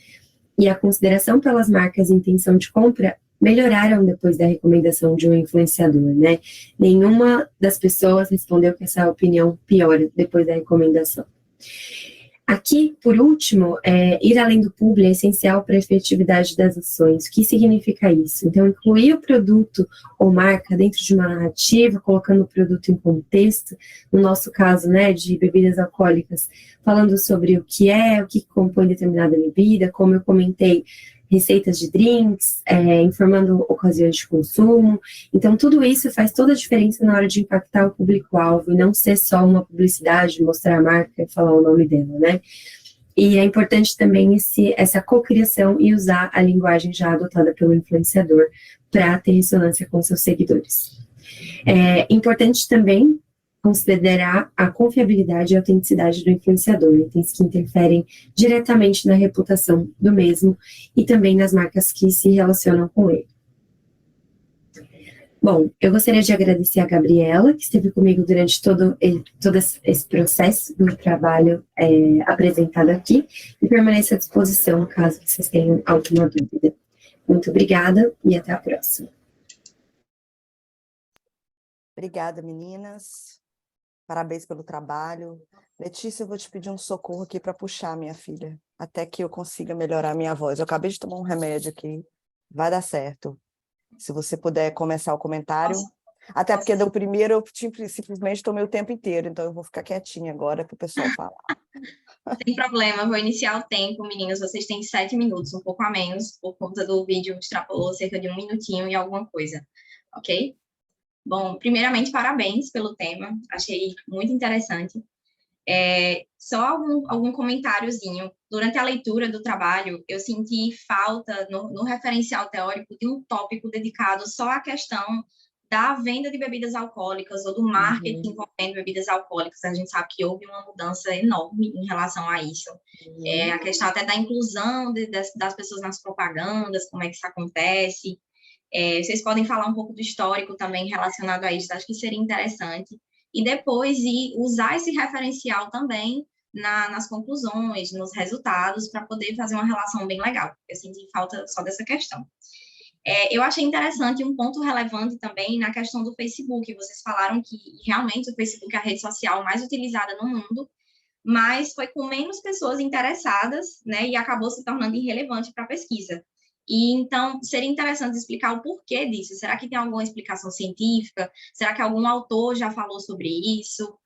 E a consideração pelas marcas e intenção de compra melhoraram depois da recomendação de um influenciador, né? Nenhuma das pessoas respondeu que essa opinião piora depois da recomendação. Aqui, por último, ir além do publi é essencial para a efetividade das ações. O que significa isso? Então, incluir o produto ou marca dentro de uma narrativa, colocando o produto em contexto, no nosso caso, né, de bebidas alcoólicas, falando sobre o que compõe determinada bebida, como eu comentei, receitas de drinks, informando ocasiões de consumo. Então, tudo isso faz toda a diferença na hora de impactar o público-alvo e não ser só uma publicidade, mostrar a marca e falar o nome dela, né? E é importante também essa cocriação e usar a linguagem já adotada pelo influenciador para ter ressonância com seus seguidores. É importante também considerar a confiabilidade e a autenticidade do influenciador, itens que interferem diretamente na reputação do mesmo e também nas marcas que se relacionam com ele. Bom, eu gostaria de agradecer a Gabriela, que esteve comigo durante todo esse processo do trabalho apresentado aqui, e permaneço à disposição caso vocês tenham alguma dúvida. Muito obrigada e até a próxima.
Obrigada, meninas. Parabéns pelo trabalho. Letícia, eu vou te pedir um socorro aqui para puxar minha filha, até que eu consiga melhorar a minha voz. Eu acabei de tomar um remédio aqui. Vai dar certo. Se você puder começar o comentário. Até porque do primeiro eu simplesmente tomei o tempo inteiro, então eu vou ficar quietinha agora para o pessoal falar.
Sem problema, vou iniciar o tempo, meninas. Vocês têm 7 minutos, um pouco a menos, por conta do vídeo extrapolou cerca de 1 minutinho e alguma coisa, ok? Bom, primeiramente, parabéns pelo tema, achei muito interessante. Só algum comentáriozinho. Durante a leitura do trabalho, eu senti falta, no referencial teórico, de um tópico dedicado só à questão da venda de bebidas alcoólicas ou do marketing envolvendo bebidas alcoólicas. A gente sabe que houve uma mudança enorme em relação a isso. A questão até da inclusão das pessoas nas propagandas, como é que isso acontece. Vocês podem falar um pouco do histórico também relacionado a isso, acho que seria interessante. E depois usar esse referencial também nas conclusões, nos resultados, para poder fazer uma relação bem legal. Eu senti falta só dessa questão. Eu achei interessante um ponto relevante também na questão do Facebook. Vocês falaram que realmente o Facebook é a rede social mais utilizada no mundo, mas foi com menos pessoas interessadas, né, e acabou se tornando irrelevante para a pesquisa. E, então, seria interessante explicar o porquê disso. Será que tem alguma explicação científica? Será que algum autor já falou sobre isso?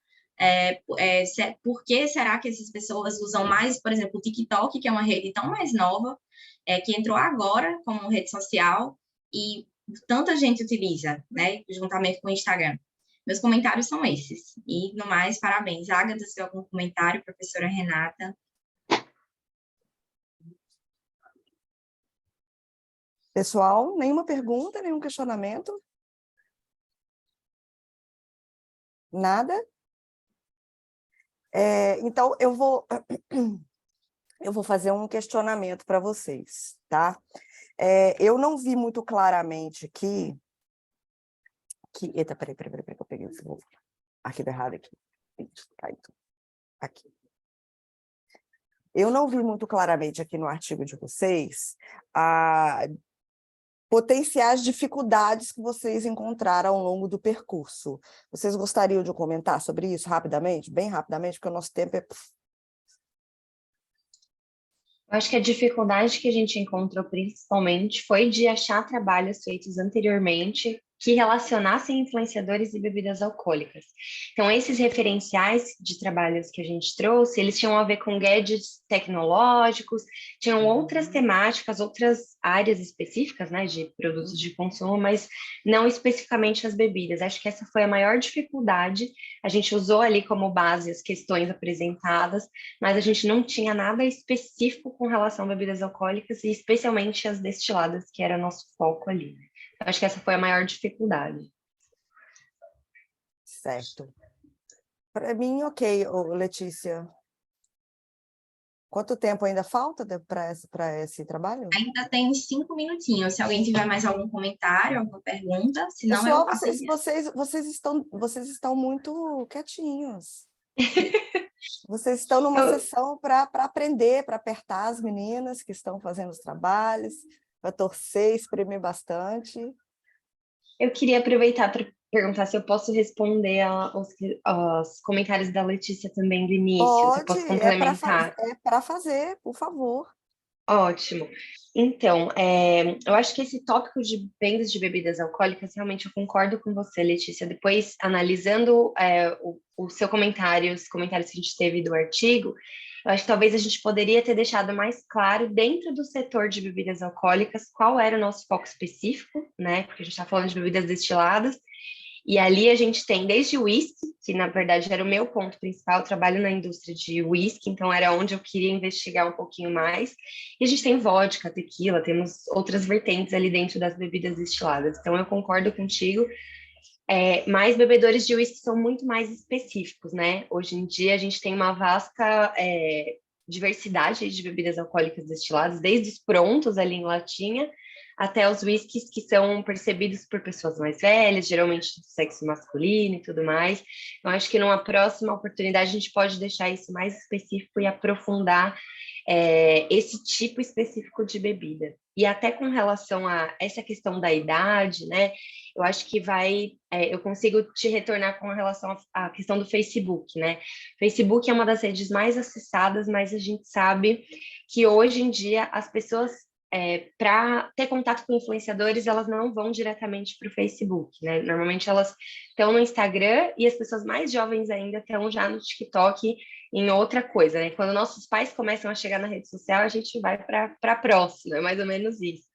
Por que será que essas pessoas usam mais, por exemplo, o TikTok, que é uma rede tão mais nova, que entrou agora como rede social, e tanta gente utiliza, né, juntamente com o Instagram? Meus comentários são esses. E, no mais, parabéns. Agatha, se tem algum comentário, professora Renata?
Pessoal, nenhuma pergunta, nenhum questionamento? Nada? Então, eu vou fazer um questionamento para vocês, tá? Eu não vi muito claramente aqui Eita, peraí, que eu peguei esse arquivo errado aqui. Aqui. Eu não vi muito claramente aqui no artigo de vocês potenciais dificuldades que vocês encontraram ao longo do percurso. Vocês gostariam de comentar sobre isso rapidamente? Bem rapidamente, porque o nosso tempo é...
Eu acho que a dificuldade que a gente encontrou principalmente foi de achar trabalhos feitos anteriormente que relacionassem influenciadores e bebidas alcoólicas. Então, esses referenciais de trabalhos que a gente trouxe, eles tinham a ver com gadgets tecnológicos, tinham outras temáticas, outras áreas específicas, né, de produtos de consumo, mas não especificamente as bebidas. Acho que essa foi a maior dificuldade. A gente usou ali como base as questões apresentadas, mas a gente não tinha nada específico com relação a bebidas alcoólicas, e especialmente as destiladas, que era nosso foco ali. Acho que essa foi a maior dificuldade.
Certo. Para mim, ok, Letícia. Quanto tempo ainda falta para esse trabalho?
Ainda tem 5 minutinhos. Se alguém tiver mais algum comentário, alguma pergunta, senão
Pessoal,
eu passo adiante.
vocês estão muito quietinhos. Vocês estão numa sessão para aprender, para apertar as meninas que estão fazendo os trabalhos, para torcer, espremer bastante.
Eu queria aproveitar para perguntar se eu posso responder aos comentários da Letícia também do início, se eu posso
Pode,
complementar.
é para fazer, por favor.
Ótimo. Então, eu acho que esse tópico de vendas de bebidas alcoólicas, realmente eu concordo com você, Letícia. Depois, analisando o seu comentário, os comentários que a gente teve do artigo, eu acho que talvez a gente poderia ter deixado mais claro, dentro do setor de bebidas alcoólicas, qual era o nosso foco específico, né? Porque a gente está falando de bebidas destiladas, e ali a gente tem desde o whisky, que na verdade era o meu ponto principal, eu trabalho na indústria de whisky, então era onde eu queria investigar um pouquinho mais. E a gente tem vodka, tequila, temos outras vertentes ali dentro das bebidas destiladas. Então eu concordo contigo, mas bebedores de whisky são muito mais específicos, né? Hoje em dia a gente tem uma vasta diversidade de bebidas alcoólicas destiladas, desde os prontos ali em latinha, até os whiskies que são percebidos por pessoas mais velhas, geralmente do sexo masculino e tudo mais. Eu acho que numa próxima oportunidade a gente pode deixar isso mais específico e aprofundar esse tipo específico de bebida. E até com relação a essa questão da idade, né? Eu acho que eu consigo te retornar com relação à questão do Facebook, né? Facebook é uma das redes mais acessadas, mas a gente sabe que hoje em dia as pessoas, para ter contato com influenciadores, elas não vão diretamente para o Facebook, né? Normalmente elas estão no Instagram, e as pessoas mais jovens ainda estão já no TikTok, em outra coisa, né? Quando nossos pais começam a chegar na rede social, a gente vai para a próxima, é mais ou menos isso.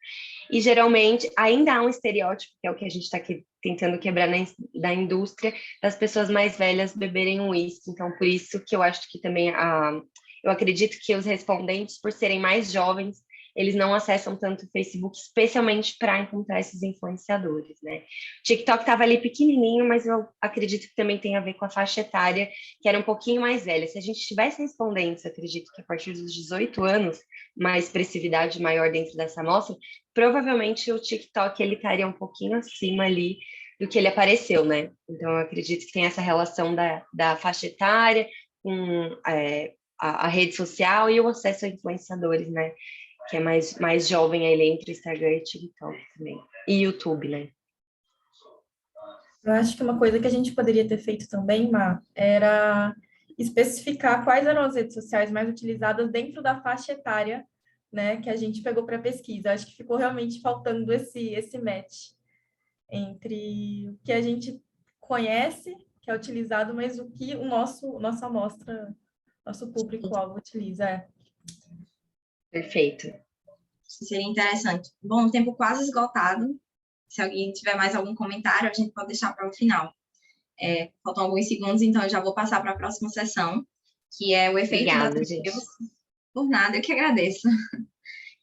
E geralmente ainda há um estereótipo, que é o que a gente está tentando quebrar da indústria, das pessoas mais velhas beberem um uísque. Então, por isso que eu acho que também eu acredito que os respondentes, por serem mais jovens, eles não acessam tanto o Facebook, especialmente para encontrar esses influenciadores, né? O TikTok estava ali pequenininho, mas eu acredito que também tem a ver com a faixa etária, que era um pouquinho mais velha. Se a gente tivesse respondentes, acredito que a partir dos 18 anos, uma expressividade maior dentro dessa amostra, provavelmente o TikTok ele estaria um pouquinho acima ali do que ele apareceu, né? Então, eu acredito que tem essa relação da faixa etária com a rede social e o acesso a influenciadores, né? Que é mais jovem, ele entre Instagram e TikTok também. E YouTube, né?
Eu acho que uma coisa que a gente poderia ter feito também, Má, era especificar quais eram as redes sociais mais utilizadas dentro da faixa etária, né, que a gente pegou para pesquisa. Acho que ficou realmente faltando esse match entre o que a gente conhece, que é utilizado, mas o que nossa amostra, nosso público-alvo utiliza.
Perfeito.
Seria interessante. Bom, o tempo quase esgotado. Se alguém tiver mais algum comentário, a gente pode deixar para o final. Faltam alguns segundos, então eu já vou passar para a próxima sessão, que é o efeito
Obrigada,
das
gente.
Por nada, eu que agradeço.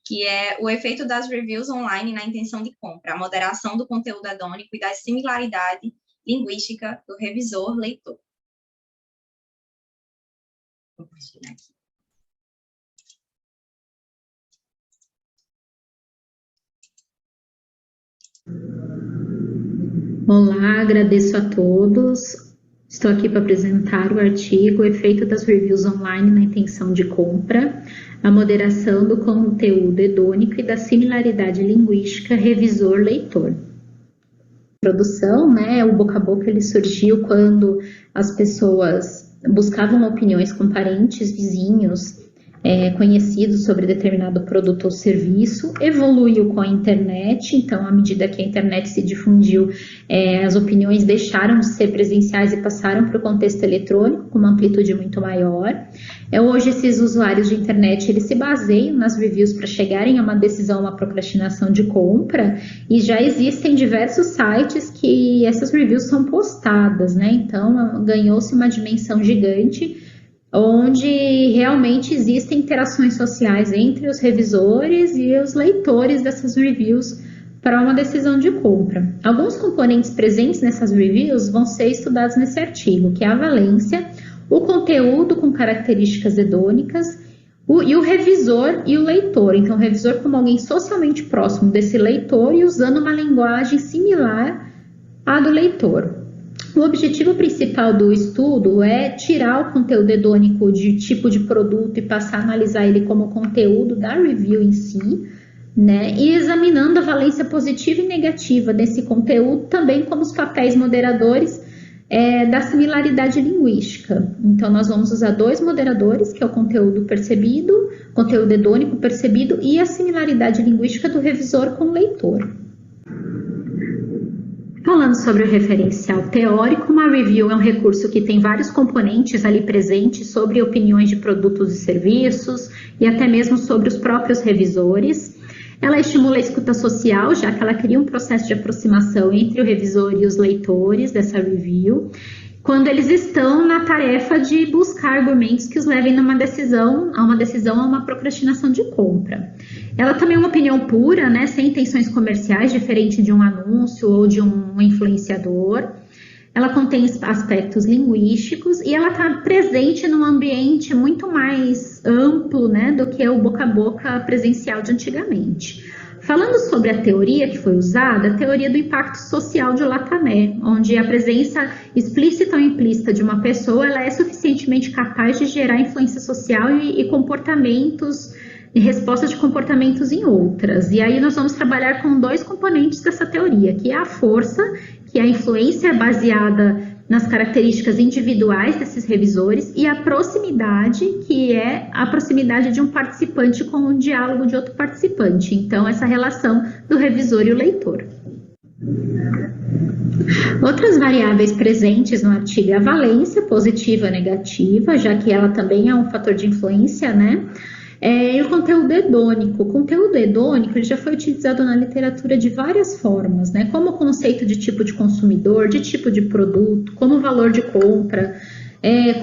que é o efeito das reviews online na intenção de compra, a moderação do conteúdo hedônico e da similaridade linguística do revisor-leitor. Vou compartilhar aqui.
Olá, agradeço a todos. Estou aqui para apresentar o artigo O efeito das reviews online na intenção de compra, a moderação do conteúdo hedônico e da similaridade linguística revisor-leitor. Produção, né, o boca a boca ele surgiu quando as pessoas buscavam opiniões com parentes, vizinhos, conhecidos sobre determinado produto ou serviço, evoluiu com a internet, então à medida que a internet se difundiu, as opiniões deixaram de ser presenciais e passaram para o contexto eletrônico com uma amplitude muito maior. Hoje esses usuários de internet eles se baseiam nas reviews para chegarem a uma decisão, uma procrastinação de compra, e já existem diversos sites que essas reviews são postadas, né? Então ganhou-se uma dimensão gigante, onde realmente existem interações sociais entre os revisores e os leitores dessas reviews para uma decisão de compra. Alguns componentes presentes nessas reviews vão ser estudados nesse artigo, que é a valência, o conteúdo com características hedônicas, e o revisor e o leitor. Então, o revisor como alguém socialmente próximo desse leitor e usando uma linguagem similar à do leitor. O objetivo principal do estudo é tirar o conteúdo hedônico de tipo de produto e passar a analisar ele como conteúdo da review em si, né? E examinando a valência positiva e negativa desse conteúdo, também como os papéis moderadores da similaridade linguística. Então, nós vamos usar dois moderadores, que é o conteúdo percebido, conteúdo hedônico percebido e a similaridade linguística do revisor com o leitor. Falando sobre o referencial teórico, uma review é um recurso que tem vários componentes ali presentes sobre opiniões de produtos e serviços e até mesmo sobre os próprios revisores. Ela estimula a escuta social, já que ela cria um processo de aproximação entre o revisor e os leitores dessa review, quando eles estão na tarefa de buscar argumentos que os levem a uma decisão, a uma procrastinação de compra. Ela também é uma opinião pura, né, sem intenções comerciais, diferente de um anúncio ou de um influenciador. Ela contém aspectos linguísticos e ela está presente num ambiente muito mais amplo, né, do que o boca a boca presencial de antigamente. Falando sobre a teoria que foi usada, a teoria do impacto social de Latané, onde a presença explícita ou implícita de uma pessoa ela é suficientemente capaz de gerar influência social e comportamentos, e respostas de comportamentos em outras. E aí nós vamos trabalhar com dois componentes dessa teoria, que é a força, que é a influência baseada nas características individuais desses revisores, e a proximidade, que é a proximidade de um participante com o diálogo de outro participante. Então, essa relação do revisor e o leitor. Outras variáveis presentes no artigo é a valência, positiva e negativa, já que ela também é um fator de influência, né? E o conteúdo hedônico. O conteúdo hedônico ele já foi utilizado na literatura de várias formas, né? Como conceito de tipo de consumidor, de tipo de produto, como valor de compra,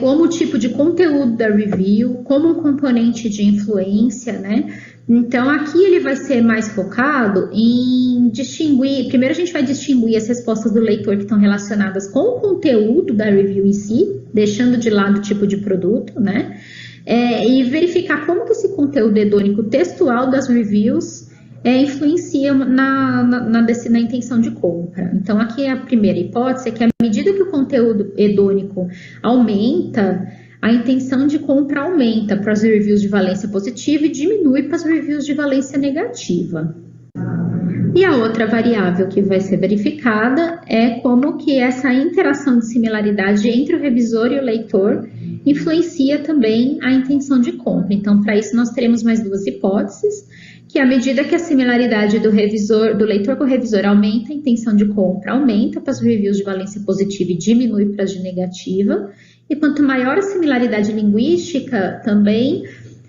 como tipo de conteúdo da review, como um componente de influência, né? Então, aqui ele vai ser mais focado em distinguir, primeiro a gente vai distinguir as respostas do leitor que estão relacionadas com o conteúdo da review em si, deixando de lado o tipo de produto, né? E verificar como que esse conteúdo hedônico textual das reviews influencia na intenção de compra. Então, aqui a primeira hipótese é que à medida que o conteúdo hedônico aumenta, a intenção de compra aumenta para as reviews de valência positiva e diminui para as reviews de valência negativa. E a outra variável que vai ser verificada é como que essa interação de similaridade entre o revisor e o leitor influencia também a intenção de compra. Então, para isso, nós teremos mais duas hipóteses, que à medida que a similaridade do leitor com o revisor aumenta, a intenção de compra aumenta para as reviews de valência positiva e diminui para as de negativa, e quanto maior a similaridade linguística também,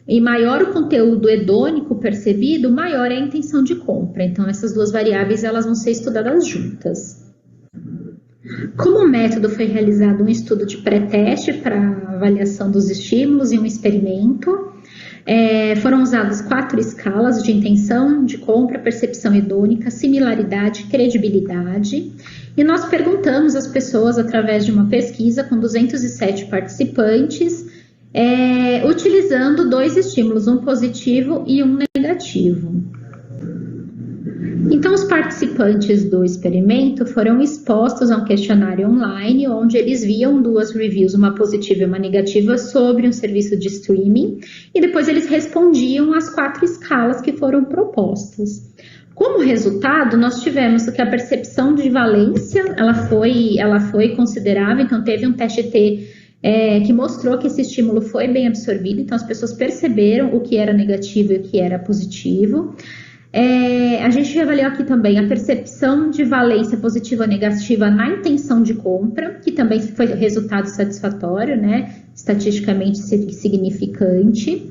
e maior o conteúdo hedônico percebido, maior é a intenção de compra. Então, essas duas variáveis elas vão ser estudadas juntas. Como método foi realizado um estudo de pré-teste para avaliação dos estímulos e um experimento. Foram usadas 4 escalas de intenção de compra, percepção hedônica, similaridade, credibilidade. E nós perguntamos às pessoas, através de uma pesquisa com 207 participantes, utilizando 2 estímulos, um positivo e um negativo. Então, os participantes do experimento foram expostos a um questionário online, onde eles viam 2 reviews, uma positiva e uma negativa, sobre um serviço de streaming, e depois eles respondiam às 4 escalas que foram propostas. Como resultado, nós tivemos que a percepção de valência, ela foi considerável, então teve um teste T que mostrou que esse estímulo foi bem absorvido, então as pessoas perceberam o que era negativo e o que era positivo. A gente avaliou aqui também a percepção de valência positiva ou negativa na intenção de compra, que também foi resultado satisfatório, né? Estatisticamente significante.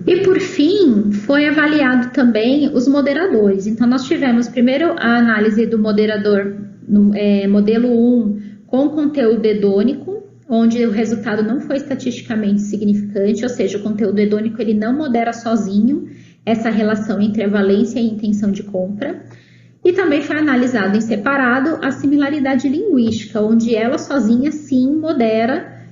E por fim, foi avaliado também os moderadores. Então, nós tivemos primeiro a análise do moderador modelo 1 com conteúdo hedônico, onde o resultado não foi estatisticamente significante, ou seja, o conteúdo hedônico ele não modera sozinho essa relação entre a valência e a intenção de compra. E também foi analisado em separado a similaridade linguística, onde ela sozinha sim modera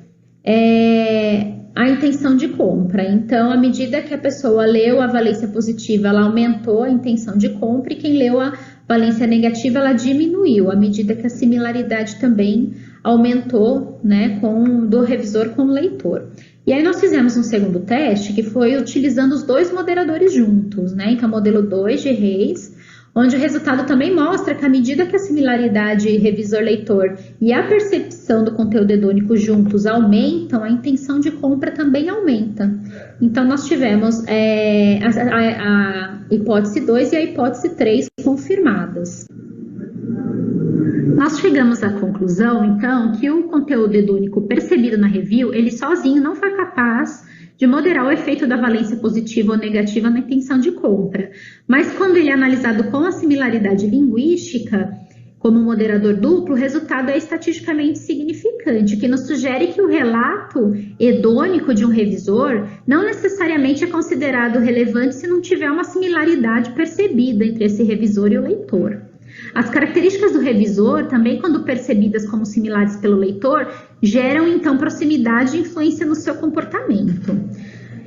a intenção de compra. Então, à medida que a pessoa leu a valência positiva, ela aumentou a intenção de compra, e quem leu a valência negativa, ela diminuiu, à medida que a similaridade também aumentou, né, do revisor com o leitor. E aí nós fizemos um segundo teste, que foi utilizando os 2 moderadores juntos, né? Então, modelo 2 de Reis, onde o resultado também mostra que à medida que a similaridade revisor-leitor e a percepção do conteúdo hedônico juntos aumentam, a intenção de compra também aumenta. Então, nós tivemos a hipótese 2 e a hipótese 3 confirmadas. Nós chegamos à conclusão, então, que o conteúdo hedônico percebido na review, ele sozinho não foi capaz de moderar o efeito da valência positiva ou negativa na intenção de compra. Mas quando ele é analisado com a similaridade linguística, como moderador duplo, o resultado é estatisticamente significante, que nos sugere que o relato hedônico de um revisor não necessariamente é considerado relevante se não tiver uma similaridade percebida entre esse revisor e o leitor. As características do revisor, também quando percebidas como similares pelo leitor, geram então proximidade e influência no seu comportamento.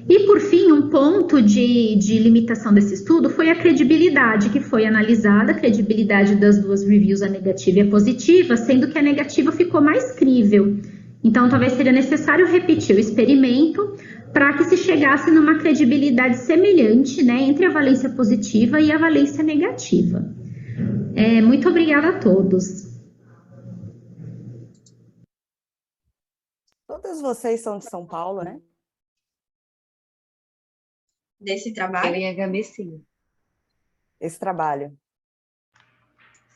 E por fim, um ponto de limitação desse estudo foi a credibilidade, que foi analisada, a credibilidade das 2 reviews, a negativa e a positiva, sendo que a negativa ficou mais crível. Então, talvez seria necessário repetir o experimento para que se chegasse numa credibilidade semelhante, né, entre a valência positiva e a valência negativa. Muito obrigada a todos.
Todas vocês são de São Paulo, né?
Desse
Eu
trabalho?
e a Gabi, sim.
Esse trabalho.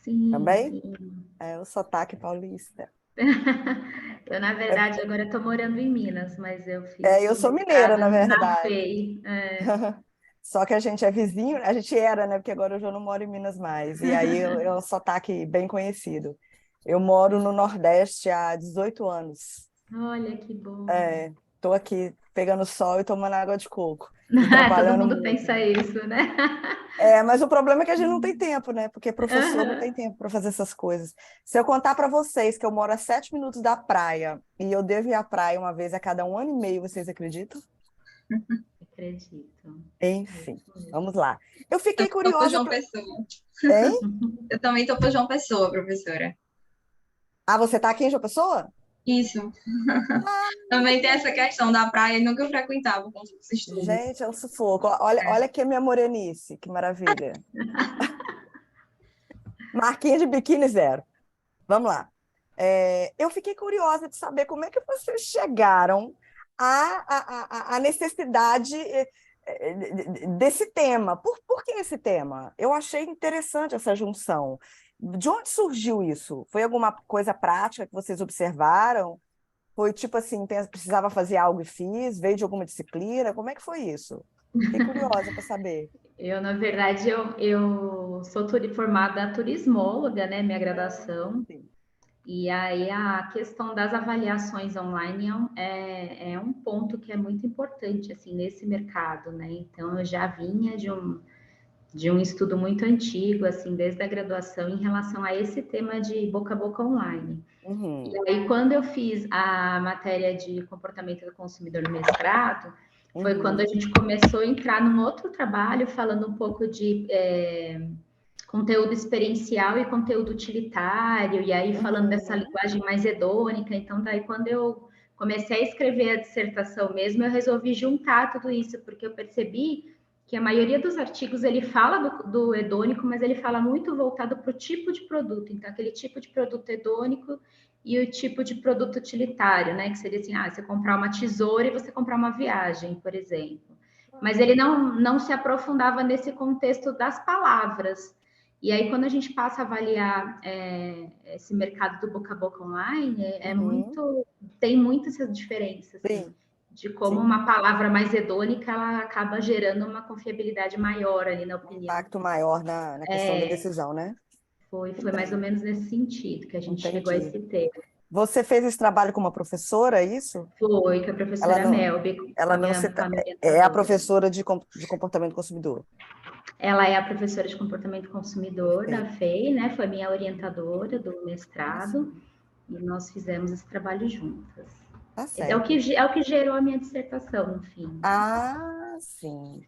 Sim,
Também?
sim.
É o sotaque paulista.
Eu, na verdade, agora estou morando em Minas, mas eu fiz
Eu
o
sou mineira, na
mestrado na
verdade.
FEI.
Só que a gente é vizinho, a gente era, né? Porque agora eu já não moro em Minas mais. E aí é um sotaque bem conhecido. Eu moro no Nordeste há 18 anos.
Olha que bom.
Estou aqui pegando sol e tomando água de coco. E
Todo
trabalhando
mundo
muito.
pensa isso, né?
Mas o problema é que a gente não tem tempo, né? Porque professor não tem tempo para fazer essas coisas. Se eu contar para vocês que eu moro a 7 minutos da praia e eu devo ir à praia uma vez a cada 1 ano e meio, vocês acreditam?
Acredito.
Enfim, vamos lá. Eu fiquei
Estou por
curiosa.
João Pessoa.
Hein?
Eu também estou por João Pessoa, professora.
Ah, você está aqui em João Pessoa?
Isso. Também tem essa questão da praia, nunca eu frequentava com os estudos.
Gente, é um sufoco. Olha aqui a minha morenice, que maravilha. Marquinha de biquíni 0. Vamos lá. Eu fiquei curiosa de saber como é que vocês chegaram à necessidade desse tema. Por que esse tema? Eu achei interessante essa junção. De onde surgiu isso? Foi alguma coisa prática que vocês observaram? Foi tipo assim, precisava fazer algo e fiz? Veio de alguma disciplina? Como é que foi isso? Fiquei curiosa para saber.
Eu, na verdade, eu sou formada turismóloga, né? Minha graduação.
Sim.
E aí a questão das avaliações online é um ponto que é muito importante assim nesse mercado, né? Então eu já vinha de um estudo muito antigo, assim, desde a graduação, em relação a esse tema de boca a boca online.
Uhum.
E aí, quando eu fiz a matéria de comportamento do consumidor no mestrado, foi quando a gente começou a entrar num outro trabalho, falando um pouco de conteúdo experiencial e conteúdo utilitário, e aí falando dessa linguagem mais hedônica. Então, daí, quando eu comecei a escrever a dissertação mesmo, eu resolvi juntar tudo isso, porque eu percebi que a maioria dos artigos ele fala do hedônico, mas ele fala muito voltado para o tipo de produto. Então, aquele tipo de produto hedônico e o tipo de produto utilitário, né? Que seria assim, você comprar uma tesoura e você comprar uma viagem, por exemplo. Mas ele não se aprofundava nesse contexto das palavras. E aí, quando a gente passa a avaliar esse mercado do boca a boca online, tem muitas diferenças, assim, de como uma palavra mais hedônica, ela acaba gerando uma confiabilidade maior ali na opinião.
Impacto maior na questão da decisão, né?
Foi mais ou menos nesse sentido que a gente chegou a esse tema.
Você fez esse trabalho com uma professora, é isso?
Foi, com a professora Melby.
Ela não é a professora de comportamento do consumidor.
Ela é a professora de comportamento do consumidor da FEI, né? Foi minha orientadora do mestrado e nós fizemos esse trabalho juntas.
Tá certo.
É o que gerou a minha dissertação, no fim.
Ah, sim.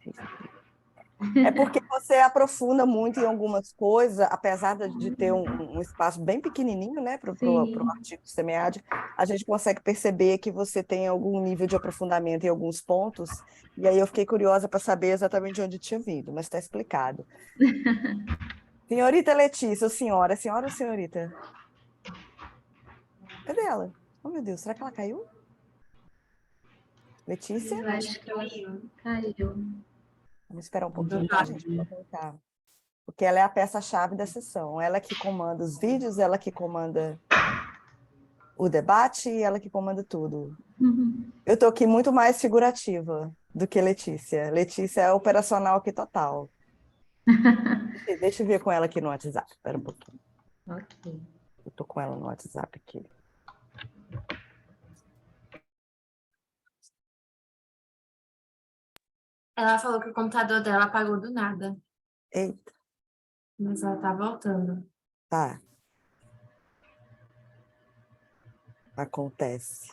É porque você aprofunda muito em algumas coisas, apesar de ter um espaço bem pequenininho, né, para o artigo do SEMEAD, a gente consegue perceber que você tem algum nível de aprofundamento em alguns pontos, e aí eu fiquei curiosa para saber exatamente de onde tinha vindo, mas está explicado. Senhorita Letícia, senhora ou senhorita? Cadê ela? Oh, meu Deus, será que ela caiu? Letícia?
Eu acho que ela caiu.
Vamos esperar um pouquinho, tá, gente? Para voltar. Porque ela é a peça-chave da sessão. Ela que comanda os vídeos, ela que comanda o debate e ela que comanda tudo. Eu estou aqui muito mais figurativa do que Letícia. Letícia é operacional aqui total. Deixa eu ver com ela aqui no WhatsApp. Espera um pouquinho.
Ok.
Eu estou com ela no WhatsApp aqui.
Ela falou que o computador dela apagou do nada.
Eita.
Mas ela tá voltando.
Tá. Acontece.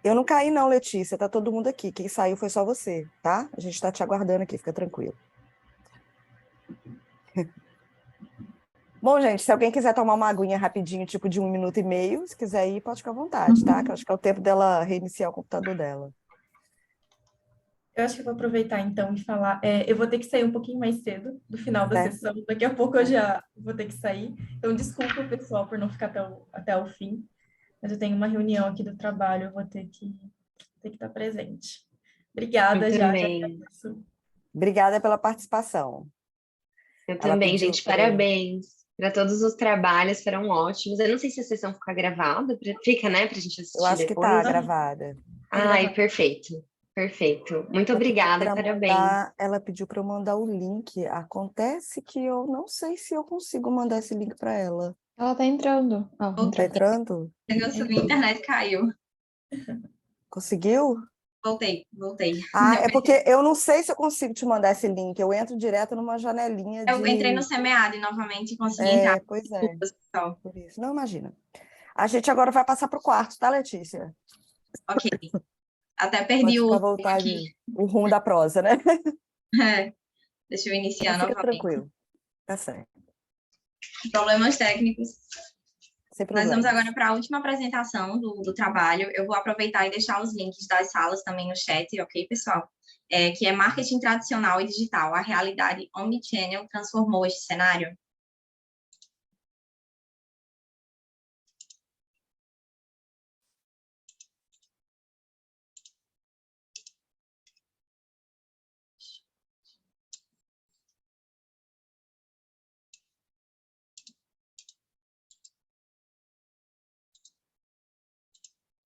Eu não caí não, Letícia. Tá todo mundo aqui. Quem saiu foi só você, tá? A gente está te aguardando aqui, fica tranquilo. Bom, gente, se alguém quiser tomar uma aguinha rapidinho, tipo de 1 minuto e meio, se quiser ir, pode ficar à vontade, tá? Que eu acho que é o tempo dela reiniciar o computador dela.
Eu acho que eu vou aproveitar então e falar. Eu vou ter que sair um pouquinho mais cedo do final da sessão. Daqui a pouco eu já vou ter que sair. Então, desculpa, pessoal, por não ficar até o fim. Mas eu tenho uma reunião aqui do trabalho, eu vou ter que estar presente. Obrigada, já agradeço.
Obrigada pela participação.
Eu também, gente, parabéns para todos os trabalhos, foram ótimos. Eu não sei se a sessão fica gravada, fica, né, para a gente assistir depois.
Eu acho que está gravada.
Ai, perfeito, perfeito. Muito obrigada, parabéns.
Ela pediu para eu mandar o link. Acontece que eu não sei se eu consigo mandar esse link para ela.
Ela tá entrando.
Tá entrando?
Minha internet caiu.
Conseguiu?
Voltei.
É porque eu não sei se eu consigo te mandar esse link. Eu entro direto numa janelinha
Eu entrei no SEMEAD novamente e consegui entrar.
Pois é. Por isso. Não, imagina. A gente agora vai passar para o quarto, tá, Letícia?
Ok. Até perdi o
rumo da prosa, né?
Deixa eu iniciar
Fica
novamente.
Tranquilo. Tá certo.
Problemas técnicos.
Sem
Nós
problema.
vamos agora para a última apresentação do trabalho. Eu vou aproveitar e deixar os links das salas também no chat, ok, pessoal? Que é Marketing Tradicional e Digital. A realidade omnichannel transformou este cenário.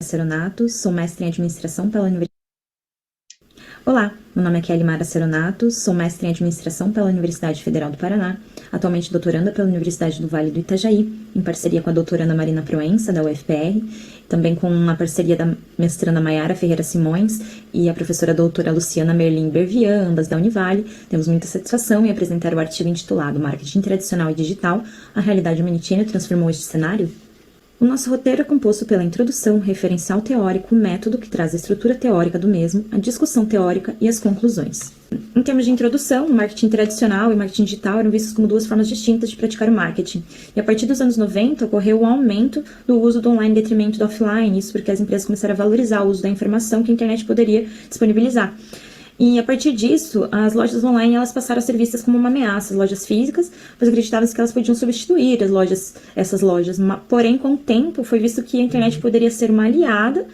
Seronato, sou mestre em administração pela Universidade. Olá, meu nome é Kelly Mara Seronato, sou mestre em administração pela Universidade Federal do Paraná, atualmente doutoranda pela Universidade do Vale do Itajaí, em parceria com a doutoranda Marina Proença, da UFPR, também com a parceria da mestranda Maiara Ferreira Simões e a professora doutora Luciana Merlin Bervian, ambas da Univale. Temos muita satisfação em apresentar o artigo intitulado Marketing Tradicional e Digital, a realidade omnichannel transformou este cenário? O nosso roteiro é composto pela introdução, referencial teórico, método que traz a estrutura teórica do mesmo, a discussão teórica e as conclusões. Em termos de introdução, o marketing tradicional e o marketing digital eram vistos como duas formas distintas de praticar o marketing. E a partir dos anos 90 ocorreu o aumento do uso do online em detrimento do offline, isso porque as empresas começaram a valorizar o uso da informação que a internet poderia disponibilizar. E a partir disso, as lojas online elas passaram a ser vistas como uma ameaça às lojas físicas, pois acreditavam que elas podiam substituir essas lojas. Porém, com o tempo, foi visto que a internet poderia ser uma aliada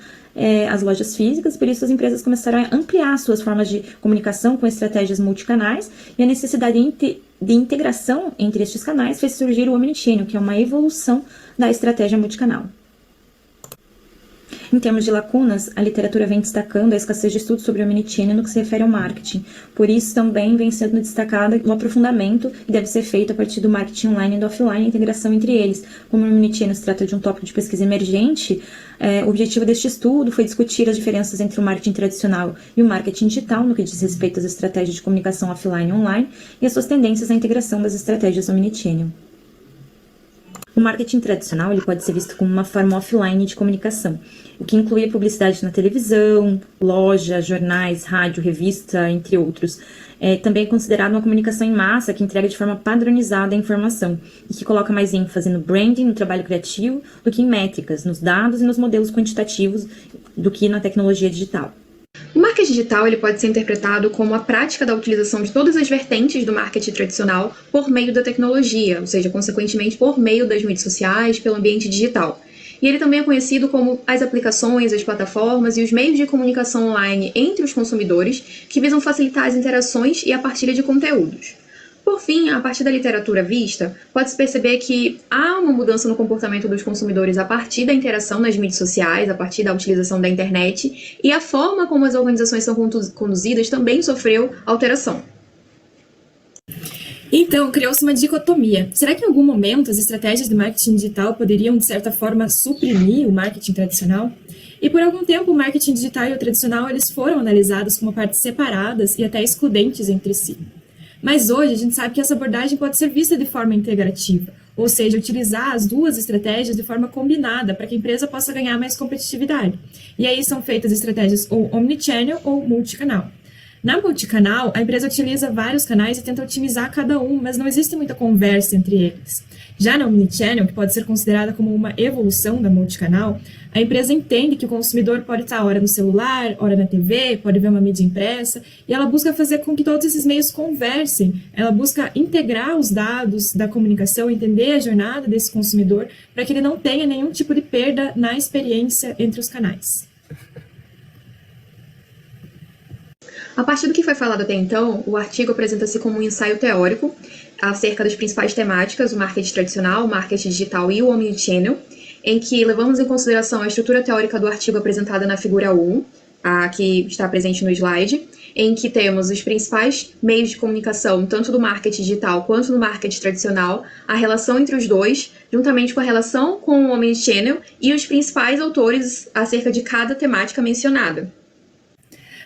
às lojas físicas, por isso as empresas começaram a ampliar suas formas de comunicação com estratégias multicanais, e a necessidade de integração entre estes canais fez surgir o omnichannel, que é uma evolução da estratégia multicanal. Em termos de lacunas, a literatura vem destacando a escassez de estudos sobre o omnichannel no que se refere ao marketing. Por isso, também vem sendo destacado o aprofundamento que deve ser feito a partir do marketing online e do offline e a integração entre eles. Como o omnichannel se trata de um tópico de pesquisa emergente, o objetivo deste estudo foi discutir as diferenças entre o marketing tradicional e o marketing digital no que diz respeito às estratégias de comunicação offline e online e as suas tendências à integração das estratégias omnichannel. O marketing tradicional ele pode ser visto como uma forma offline de comunicação, o que inclui a publicidade na televisão, loja, jornais, rádio, revista, entre outros. Também é considerado uma comunicação em massa que entrega de forma padronizada a informação e que coloca mais ênfase no branding, no trabalho criativo, do que em métricas, nos dados e nos modelos quantitativos, do que na tecnologia digital.
O marketing digital ele pode ser interpretado como a prática da utilização de todas as vertentes do marketing tradicional por meio da tecnologia, ou seja, consequentemente por meio das mídias sociais, pelo ambiente digital. E ele também é conhecido como as aplicações, as plataformas e os meios de comunicação online entre os consumidores que visam facilitar as interações e a partilha de conteúdos. Por fim, a partir da literatura vista, pode-se perceber que há uma mudança no comportamento dos consumidores a partir da interação nas mídias sociais, a partir da utilização da internet, e a forma como as organizações são conduzidas também sofreu alteração.
Então, criou-se uma dicotomia. Será que em algum momento as estratégias de marketing digital poderiam, de certa forma, suprimir o marketing tradicional? E por algum tempo, o marketing digital e o tradicional eles foram analisados como partes separadas e até excludentes entre si. Mas hoje a gente sabe que essa abordagem pode ser vista de forma integrativa, ou seja, utilizar as duas estratégias de forma combinada para que a empresa possa ganhar mais competitividade. E aí são feitas estratégias ou omnichannel ou multicanal. Na multicanal, a empresa utiliza vários canais e tenta otimizar cada um, mas não existe muita conversa entre eles. Já na omnichannel, que pode ser considerada como uma evolução da multicanal, a empresa entende que o consumidor pode estar hora no celular, hora na TV, pode ver uma mídia impressa, e ela busca fazer com que todos esses meios conversem. Ela busca integrar os dados da comunicação, entender a jornada desse consumidor, para que ele não tenha nenhum tipo de perda na experiência entre os canais.
A partir do que foi falado até então, o artigo apresenta-se como um ensaio teórico acerca das principais temáticas, o marketing tradicional, o marketing digital e o omnichannel, em que levamos em consideração a estrutura teórica do artigo apresentada na figura 1, a que está presente no slide, em que temos os principais meios de comunicação, tanto do marketing digital quanto do marketing tradicional, a relação entre os dois, juntamente com a relação com o omnichannel e os principais autores acerca de cada temática mencionada.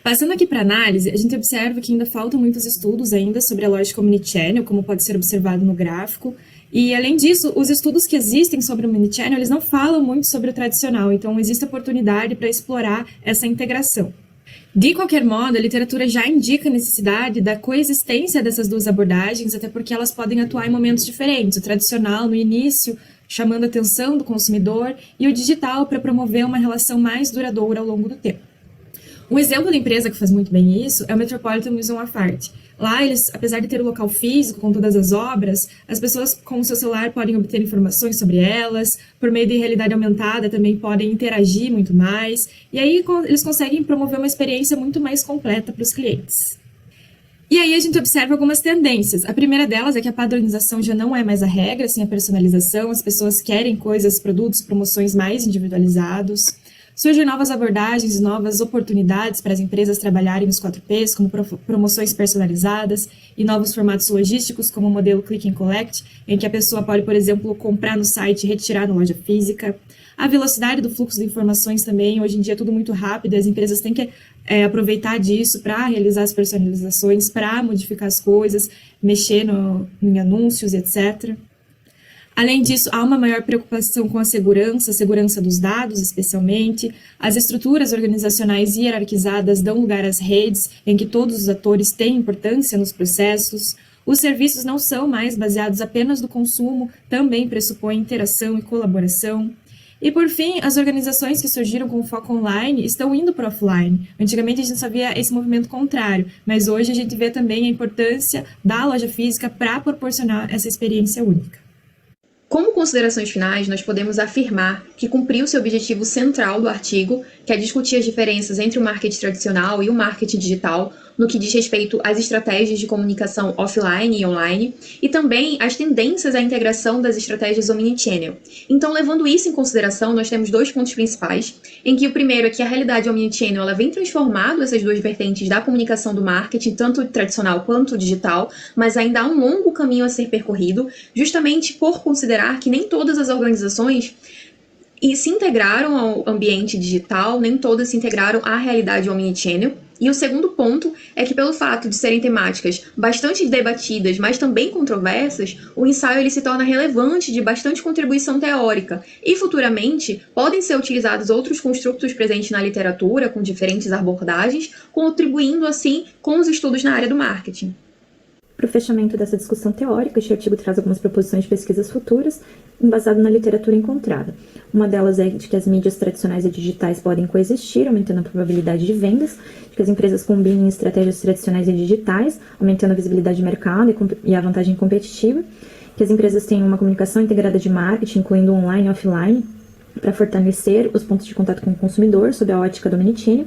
Passando aqui para análise, a gente observa que ainda faltam muitos estudos ainda sobre a lógica omnichannel, como pode ser observado no gráfico. E, além disso, os estudos que existem sobre o omnichannel, eles não falam muito sobre o tradicional, então existe oportunidade para explorar essa integração. De qualquer modo, a literatura já indica a necessidade da coexistência dessas duas abordagens, até porque elas podem atuar em momentos diferentes. O tradicional, no início, chamando a atenção do consumidor, e o digital para promover uma relação mais duradoura ao longo do tempo. Um exemplo da empresa que faz muito bem isso é o Metropolitan Museum of Art. Lá, eles, apesar de ter o local físico com todas as obras, as pessoas com o seu celular podem obter informações sobre elas, por meio de realidade aumentada também podem interagir muito mais, e aí eles conseguem promover uma experiência muito mais completa para os clientes. E aí a gente observa algumas tendências. A primeira delas é que a padronização já não é mais a regra, assim, a personalização, as pessoas querem coisas, produtos, promoções mais individualizados.
Surgem novas abordagens e novas oportunidades para as empresas trabalharem nos 4Ps, como promoções personalizadas e novos formatos logísticos, como o modelo Click and Collect, em que a pessoa pode, por exemplo, comprar no site e retirar na loja física. A velocidade do fluxo de informações também, hoje em dia é tudo muito rápido, e as empresas têm que aproveitar disso para realizar as personalizações, para modificar as coisas, mexer em anúncios, etc. Além disso, há uma maior preocupação com a segurança dos dados, especialmente. As estruturas organizacionais hierarquizadas dão lugar às redes, em que todos os atores têm importância nos processos. Os serviços não são mais baseados apenas no consumo, também pressupõem interação e colaboração. E, por fim, as organizações que surgiram com foco online estão indo para offline. Antigamente, a gente só via esse movimento contrário, mas hoje a gente vê também a importância da loja física para proporcionar essa experiência única.
Como considerações finais, nós podemos afirmar que cumpriu-se o objetivo central do artigo, que é discutir as diferenças entre o marketing tradicional e o marketing digital, no que diz respeito às estratégias de comunicação offline e online, e também as tendências à integração das estratégias omnichannel. Então, levando isso em consideração, nós temos dois pontos principais, em que o primeiro é que a realidade omnichannel ela vem transformando essas duas vertentes da comunicação do marketing, tanto tradicional quanto digital, mas ainda há um longo caminho a ser percorrido, justamente por considerar que nem todas as organizações se integraram ao ambiente digital, nem todas se integraram à realidade omnichannel. E o segundo ponto é que, pelo fato de serem temáticas bastante debatidas, mas também controversas, o ensaio ele se torna relevante, de bastante contribuição teórica, e futuramente podem ser utilizados outros construtos presentes na literatura, com diferentes abordagens, contribuindo assim com os estudos na área do marketing.
Para o fechamento dessa discussão teórica, este artigo traz algumas proposições de pesquisas futuras, embasado na literatura encontrada. Uma delas é de que as mídias tradicionais e digitais podem coexistir, aumentando a probabilidade de vendas, de que as empresas combinem estratégias tradicionais e digitais, aumentando a visibilidade de mercado e a vantagem competitiva, que as empresas tenham uma comunicação integrada de marketing, incluindo online e offline, para fortalecer os pontos de contato com o consumidor sob a ótica do omnichannel,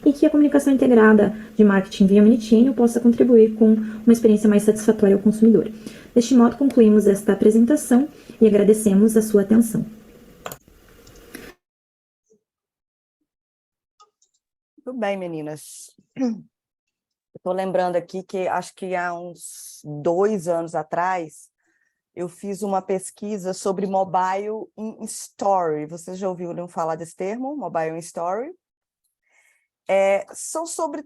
e que a comunicação integrada de marketing via omnichannel possa contribuir com uma experiência mais satisfatória ao consumidor. Deste modo, concluímos esta apresentação e agradecemos a sua atenção.
Muito bem, meninas. Estou lembrando aqui que acho que há uns 2 anos atrás, eu fiz uma pesquisa sobre mobile in story. Vocês já ouviram falar desse termo, mobile in story? São sobre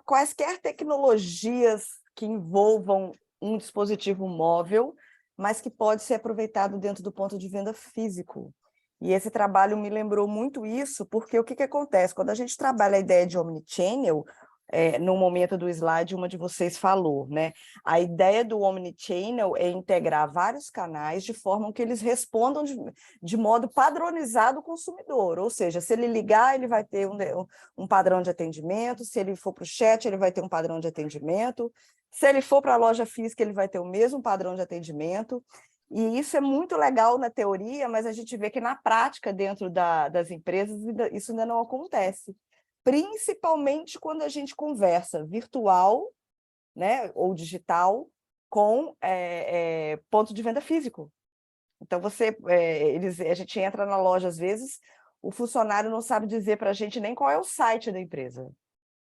quaisquer tecnologias que envolvam um dispositivo móvel, mas que pode ser aproveitado dentro do ponto de venda físico. E esse trabalho me lembrou muito isso, porque o que acontece? Quando a gente trabalha a ideia de omnichannel, no momento do slide, uma de vocês falou, né? A ideia do omnichannel é integrar vários canais de forma que eles respondam de modo padronizado ao consumidor, ou seja, se ele ligar, ele vai ter um padrão de atendimento, se ele for para o chat, ele vai ter um padrão de atendimento, se ele for para a loja física, ele vai ter o mesmo padrão de atendimento, e isso é muito legal na teoria, mas a gente vê que na prática, dentro das empresas, isso ainda não acontece. Principalmente quando a gente conversa virtual, né, ou digital, com ponto de venda físico. Então, a gente entra na loja, às vezes, o funcionário não sabe dizer para a gente nem qual é o site da empresa,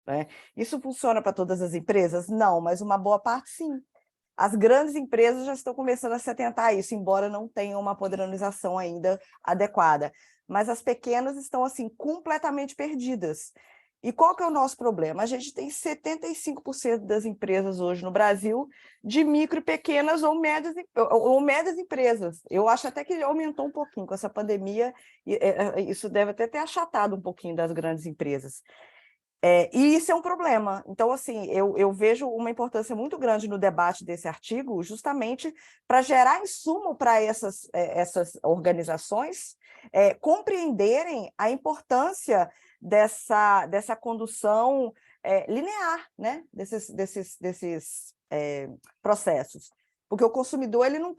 né? Isso funciona para todas as empresas? Não, mas uma boa parte, sim. As grandes empresas já estão começando a se atentar a isso, embora não tenham uma padronização ainda adequada. Mas as pequenas estão, assim, completamente perdidas. E qual que é o nosso problema? A gente tem 75% das empresas hoje no Brasil de micro, pequenas ou médias empresas. Eu acho até que aumentou um pouquinho com essa pandemia, isso deve até ter achatado um pouquinho das grandes empresas. E isso é um problema. Então, assim, eu vejo uma importância muito grande no debate desse artigo, justamente para gerar insumo para essas organizações compreenderem a importância dessa condução linear, né? desses processos. Porque o consumidor ele não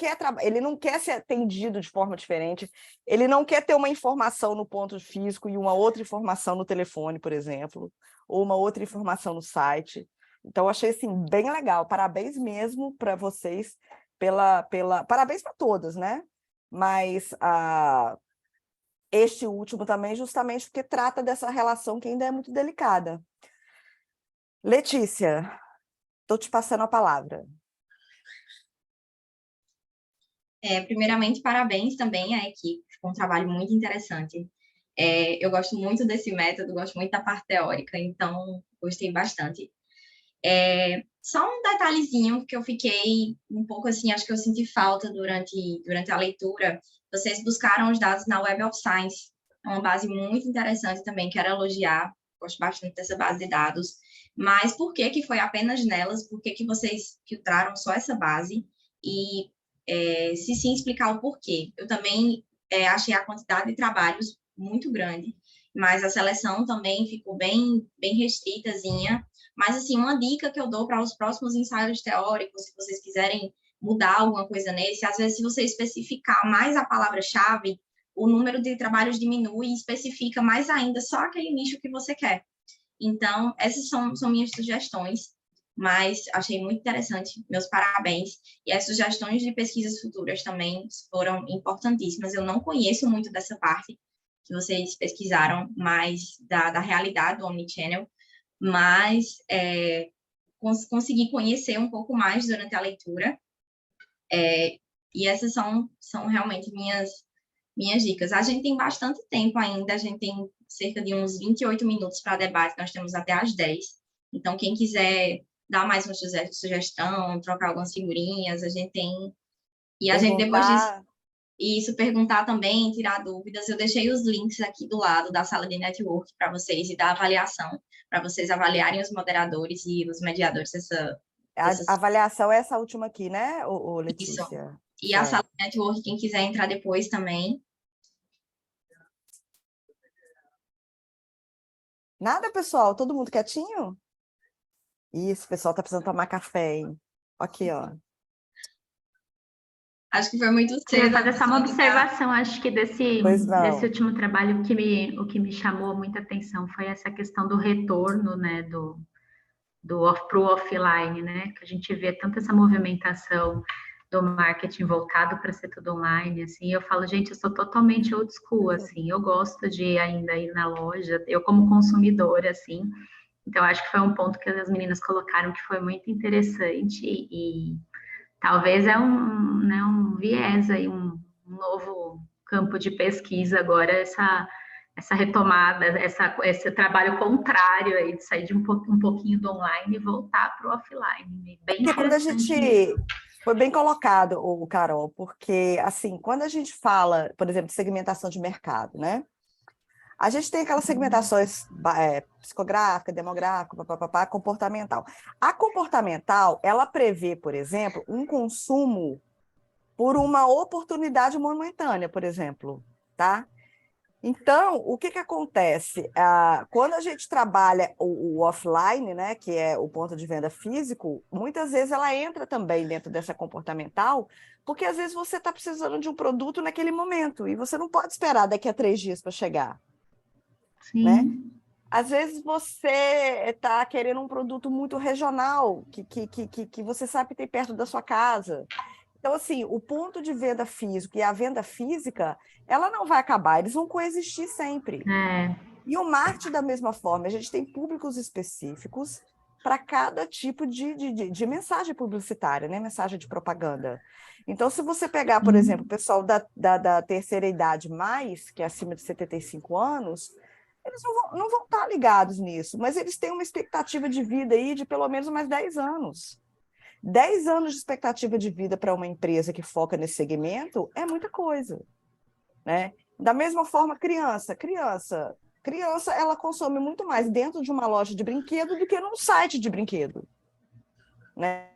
quer ser atendido de forma diferente, ele não quer ter uma informação no ponto físico e uma outra informação no telefone, por exemplo, ou uma outra informação no site. Então, eu achei assim, bem legal. Parabéns mesmo para vocês, parabéns para todas, né? Mas este último também, justamente porque trata dessa relação que ainda é muito delicada. Letícia, estou te passando a palavra.
Primeiramente, parabéns também à equipe, foi um trabalho muito interessante. Eu gosto muito desse método, gosto muito da parte teórica, então gostei bastante. Só um detalhezinho que eu fiquei um pouco assim, acho que eu senti falta durante a leitura. Vocês buscaram os dados na Web of Science, é uma base muito interessante também, quero elogiar, gosto bastante dessa base de dados. Mas por que foi apenas nelas? Por que vocês filtraram só essa base? E se sim, explicar o porquê. Eu também achei a quantidade de trabalhos muito grande, mas a seleção também ficou bem restritazinha. Mas, assim, uma dica que eu dou para os próximos ensaios teóricos, se vocês quiserem mudar alguma coisa nesse, às vezes, se você especificar mais a palavra-chave, o número de trabalhos diminui e especifica mais ainda só aquele nicho que você quer. Então, essas são minhas sugestões, mas achei muito interessante, meus parabéns. E as sugestões de pesquisas futuras também foram importantíssimas. Eu não conheço muito dessa parte que vocês pesquisaram, mais da realidade do Omnichannel, mas consegui conhecer um pouco mais durante a leitura, e essas são realmente minhas dicas. A gente tem bastante tempo ainda, a gente tem cerca de uns 28 minutos para debate, nós temos até às 10, então quem quiser dar mais uma sugestão, trocar algumas figurinhas, a gente tem, e a gente depois disso, isso, perguntar também, tirar dúvidas. Eu deixei os links aqui do lado da sala de network para vocês e da avaliação, para vocês avaliarem os moderadores e os mediadores
A avaliação é essa última aqui, né, Letícia?
Isso. E a sala de network, quem quiser entrar depois também.
Nada, pessoal? Todo mundo quietinho? Isso, o pessoal está precisando tomar café, hein? Aqui, ó.
Acho que foi muito cedo.
Queria fazer só uma observação, acho que desse último trabalho, o que me chamou muita atenção foi essa questão do retorno, né, pro offline, né, que a gente vê tanta essa movimentação do marketing voltado para ser tudo online, assim, eu falo, gente, eu sou totalmente old school, assim, eu gosto de ainda ir na loja, eu como consumidora, assim, então acho que foi um ponto que as meninas colocaram que foi muito interessante e talvez um viés aí, um novo campo de pesquisa agora, essa retomada, esse trabalho contrário aí, de sair de um pouquinho do online e voltar para o offline. Bem
porque quando a gente... Foi bem colocado, Carol, porque, assim, quando a gente fala, por exemplo, de segmentação de mercado, né? A gente tem aquelas segmentações psicográfica, demográfica, comportamental. A comportamental, ela prevê, por exemplo, um consumo por uma oportunidade momentânea, por exemplo, tá? Então, o que acontece? Quando a gente trabalha o offline, né, que é o ponto de venda físico, muitas vezes ela entra também dentro dessa comportamental, porque às vezes você está precisando de um produto naquele momento, e você não pode esperar daqui a 3 dias para chegar.
Sim.
Né? Às vezes você está querendo um produto muito regional, que você sabe que tem perto da sua casa. Então, assim, o ponto de venda físico e a venda física, ela não vai acabar, eles vão coexistir sempre. E o marketing, da mesma forma, a gente tem públicos específicos para cada tipo de mensagem publicitária, né? Mensagem de propaganda. Então, se você pegar, por exemplo, o pessoal da terceira idade mais, que é acima de 75 anos, eles não vão estar ligados nisso, mas eles têm uma expectativa de vida aí de pelo menos mais 10 anos. 10 anos de expectativa de vida para uma empresa que foca nesse segmento é muita coisa, né? Da mesma forma, criança, ela consome muito mais dentro de uma loja de brinquedo do que num site de brinquedo, né?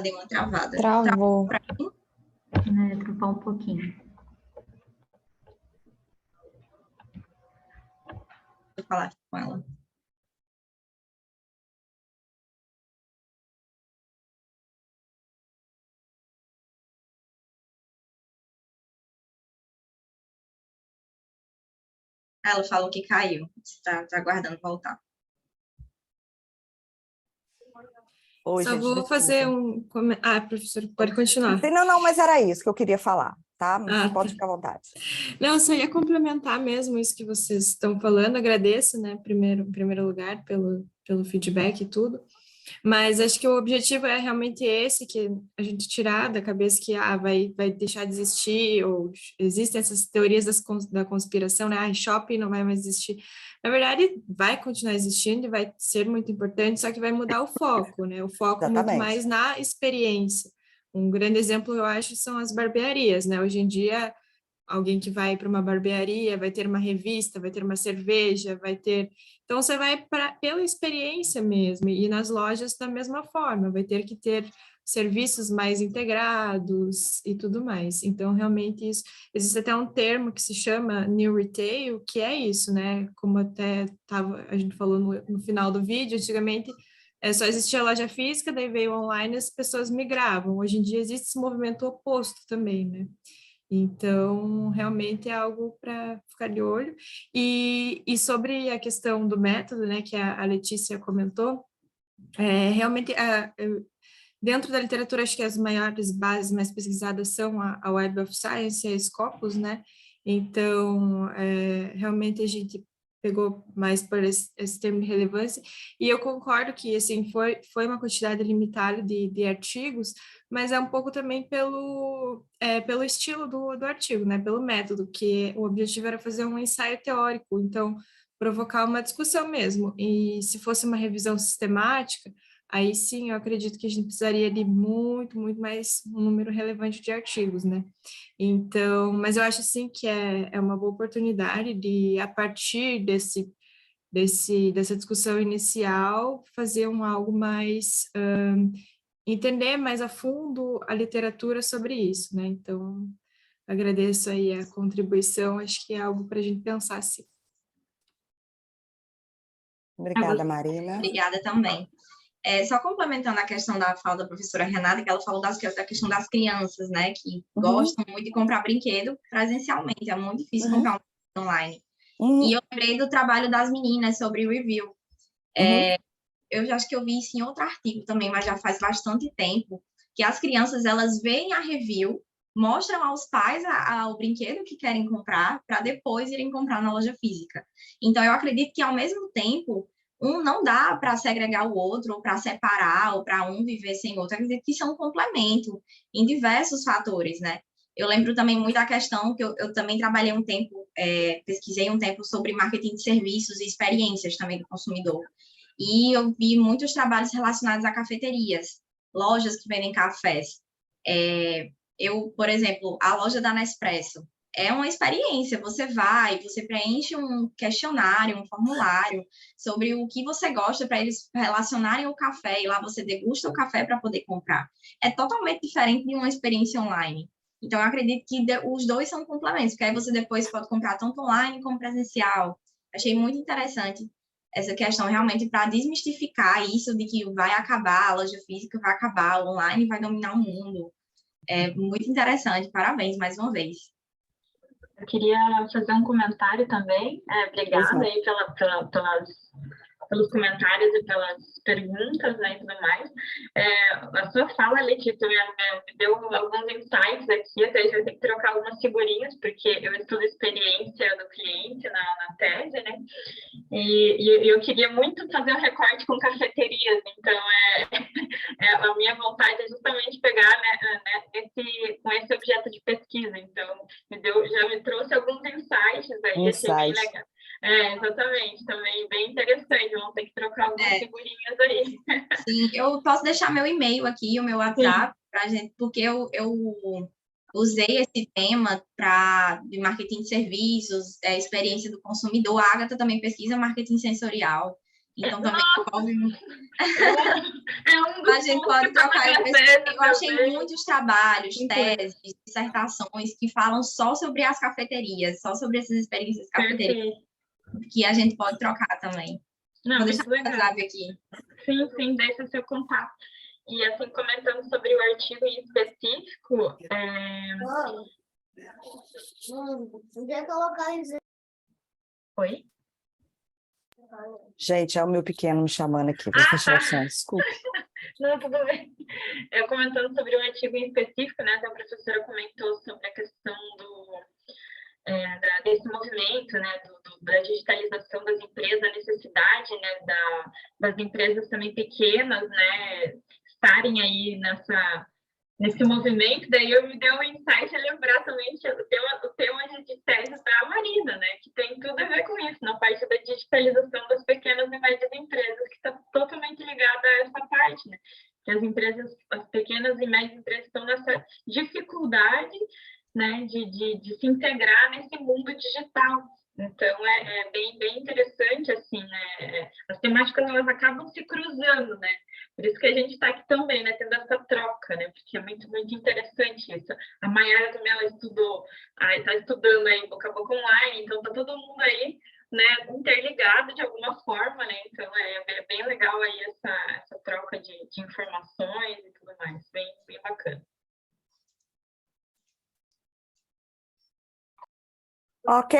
Deu uma travada.
Travou.
Travou um pouquinho.
Vou falar aqui com ela. Ela falou que caiu, está aguardando voltar.
Oi,
Só
gente,
vou fazer
desculpa.
professor, pode continuar.
Não, mas era isso que eu queria falar, tá? Mas pode
Tá.
ficar à vontade.
Não, só ia complementar mesmo isso que vocês estão falando. Agradeço, né, em primeiro lugar, pelo feedback e tudo. Mas acho que o objetivo é realmente esse, que a gente tirar da cabeça que vai deixar de existir, ou existem essas teorias da conspiração, né? Shopping não vai mais existir. Na verdade, vai continuar existindo e vai ser muito importante, só que vai mudar o foco, né? O foco muito mais na experiência. Um grande exemplo, eu acho, são as barbearias, né? Hoje em dia, alguém que vai para uma barbearia vai ter uma revista, vai ter uma cerveja, vai ter... Então, você vai pela experiência mesmo, e nas lojas da mesma forma, vai ter que ter serviços mais integrados e tudo mais. Então, realmente, isso... Existe até um termo que se chama New Retail, que é isso, né? Como até a gente falou no final do vídeo, antigamente só existia a loja física, daí veio online e as pessoas migravam. Hoje em dia existe esse movimento oposto também, né? Então, realmente é algo para ficar de olho. E sobre a questão do método, né, que a Letícia comentou, realmente, dentro da literatura, acho que as maiores bases mais pesquisadas são a Web of Science e a Scopus, né? Então, realmente a gente pegou mais por esse termo de relevância, e eu concordo que, assim, foi uma quantidade limitada de artigos, mas é um pouco também pelo estilo do artigo, né, pelo método, que o objetivo era fazer um ensaio teórico, então, provocar uma discussão mesmo, e se fosse uma revisão sistemática, aí sim, eu acredito que a gente precisaria de muito, muito mais um número relevante de artigos, né? Então, mas eu acho, sim, que é uma boa oportunidade de, a partir dessa discussão inicial, fazer algo mais, entender mais a fundo a literatura sobre isso, né? Então, agradeço aí a contribuição, acho que é algo para a gente pensar, sim.
Obrigada, Marina.
Obrigada também. Só complementando a questão da fala da professora Renata, que ela falou da questão das crianças, né, que gostam muito de comprar brinquedo presencialmente, é muito difícil comprar um online. E eu lembrei do trabalho das meninas sobre review. Eu já acho que eu vi isso em outro artigo também, mas já faz bastante tempo, que as crianças, elas veem a review, mostram aos pais o brinquedo que querem comprar, para depois irem comprar na loja física. Então, eu acredito que, ao mesmo tempo, não dá para segregar o outro, ou para separar, ou para um viver sem o outro. Eu acredito que isso é um complemento em diversos fatores, né? Eu lembro também muito da questão que eu também trabalhei um tempo, pesquisei um tempo sobre marketing de serviços e experiências também do consumidor. E eu vi muitos trabalhos relacionados a cafeterias, lojas que vendem cafés. Por exemplo, a loja da Nespresso é uma experiência. Você vai, você preenche um questionário, um formulário sobre o que você gosta para eles relacionarem o café, e lá você degusta o café para poder comprar. É totalmente diferente de uma experiência online. Então, eu acredito que os dois são complementos, porque aí você depois pode comprar tanto online como presencial. Achei muito interessante essa questão realmente para desmistificar isso de que vai acabar, a loja física vai acabar, o online vai dominar o mundo. É muito interessante, parabéns mais uma vez.
Eu queria fazer um comentário também. Obrigada aí pelos comentários e pelas perguntas, né, e tudo mais. A sua fala, Letícia, me deu alguns insights aqui, até a gente vai ter que trocar algumas figurinhas, porque eu estudo experiência do cliente na tese, né, e eu queria muito fazer um recorte com cafeterias, então a minha vontade é justamente pegar, né, com esse objeto de pesquisa, então já me trouxe alguns insights aí, achei bem legal. Exatamente, também bem interessante, vamos ter que trocar algumas figurinhas aí.
Sim, eu posso deixar meu e-mail aqui, o meu WhatsApp, pra gente, porque eu usei esse tema de marketing de serviços, experiência do consumidor. A Agatha também pesquisa marketing sensorial, então também envolve muito. A gente pode trocar. Eu achei muitos trabalhos, teses, dissertações que falam só sobre as cafeterias, só sobre essas experiências cafeterias, que a gente pode trocar também. Vou deixar o WhatsApp aqui.
Sim, deixa o seu contato. E assim, comentando sobre o artigo em específico, Oi?
Gente, é o meu pequeno me chamando aqui, vou fechar o som, desculpe.
Não, tudo bem. Eu comentando sobre o artigo em específico, né, a professora comentou sobre a questão desse movimento, né, da digitalização das empresas, a necessidade, né, das empresas também pequenas, né, estarem aí nesse movimento. Daí me deu um insight a lembrar também que o tema de tese da Marina, né, que tem tudo a ver com isso, na parte da digitalização das pequenas e médias empresas, que está totalmente ligada a essa parte, né, que as pequenas e médias empresas estão nessa dificuldade, né, de se integrar nesse mundo digital. Então, é bem interessante, assim, né, as temáticas, elas acabam se cruzando, né, por isso que a gente está aqui também, né, tendo essa troca, né, porque é muito, muito interessante isso. A Mayara também, ela está estudando aí boca a boca online, então está todo mundo aí, né, interligado de alguma forma, né, então é bem legal aí essa troca de informações e tudo mais, bem bacana.
Ok?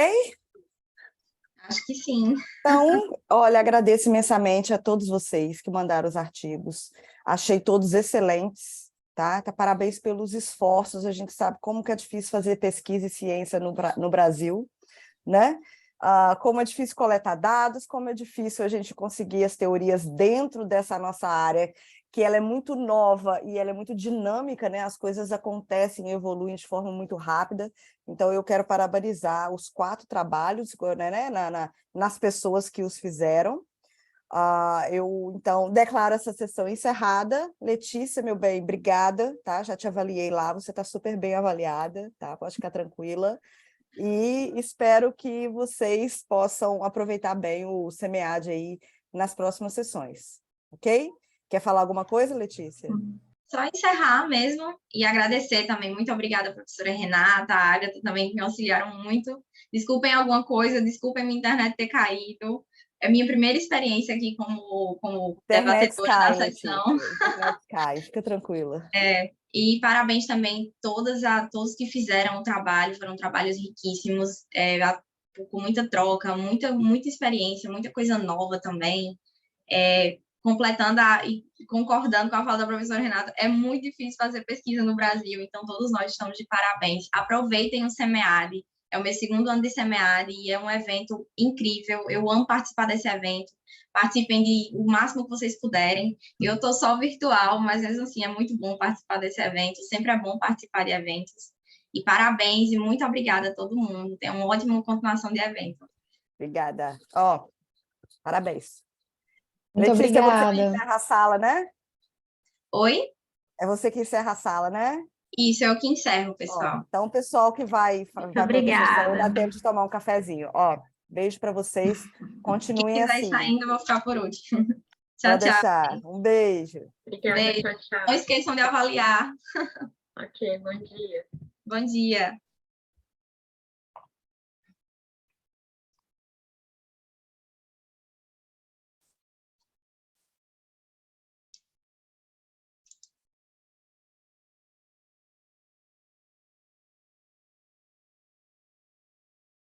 Acho que sim.
Então, olha, agradeço imensamente a todos vocês que mandaram os artigos. Achei todos excelentes, tá? Parabéns pelos esforços. A gente sabe como que é difícil fazer pesquisa e ciência no Brasil, né? Como é difícil coletar dados, como é difícil a gente conseguir as teorias dentro dessa nossa área, que ela é muito nova e ela é muito dinâmica, né? As coisas acontecem e evoluem de forma muito rápida. Então, eu quero parabenizar os 4 trabalhos, né, nas pessoas que os fizeram. Eu, então, declaro essa sessão encerrada. Letícia, meu bem, obrigada, tá? Já te avaliei lá, você está super bem avaliada, tá? Pode ficar tranquila. E espero que vocês possam aproveitar bem o SEMEAD aí nas próximas sessões, ok? Quer falar alguma coisa, Letícia?
Só encerrar mesmo e agradecer também. Muito obrigada, professora Renata, a Agatha também, que me auxiliaram muito. Desculpem alguma coisa, desculpem minha internet ter caído. É minha primeira experiência aqui como debatedora da sessão.
Internet cai, fica tranquila.
E parabéns também a todos que fizeram o trabalho, foram trabalhos riquíssimos, com muita troca, muita experiência, muita coisa nova também. Completando e concordando com a fala da professora Renata, é muito difícil fazer pesquisa no Brasil, então todos nós estamos de parabéns. Aproveitem o SEMEAD, é o meu 2º ano de SEMEAD e é um evento incrível, eu amo participar desse evento, participem o máximo que vocês puderem. Eu estou só virtual, mas mesmo assim é muito bom participar desse evento, sempre é bom participar de eventos. E parabéns e muito obrigada a todo mundo, tenham uma ótima continuação de evento.
Obrigada. Parabéns.
Muito
Letícia,
obrigada.
você que encerra a sala, né?
Oi?
É você que encerra a sala, né?
Isso, eu que encerro, pessoal.
Então, o pessoal que vai para a sessão, dá tempo de tomar um cafezinho. Beijo para vocês. Continuem
Quem quiser
assim.
saindo, eu vou ficar por último.
Pode
Tchau.
deixar. Um beijo.
Obrigada,
Beijo.
tchau.
Não esqueçam de avaliar.
Ok, bom dia.
Bom dia.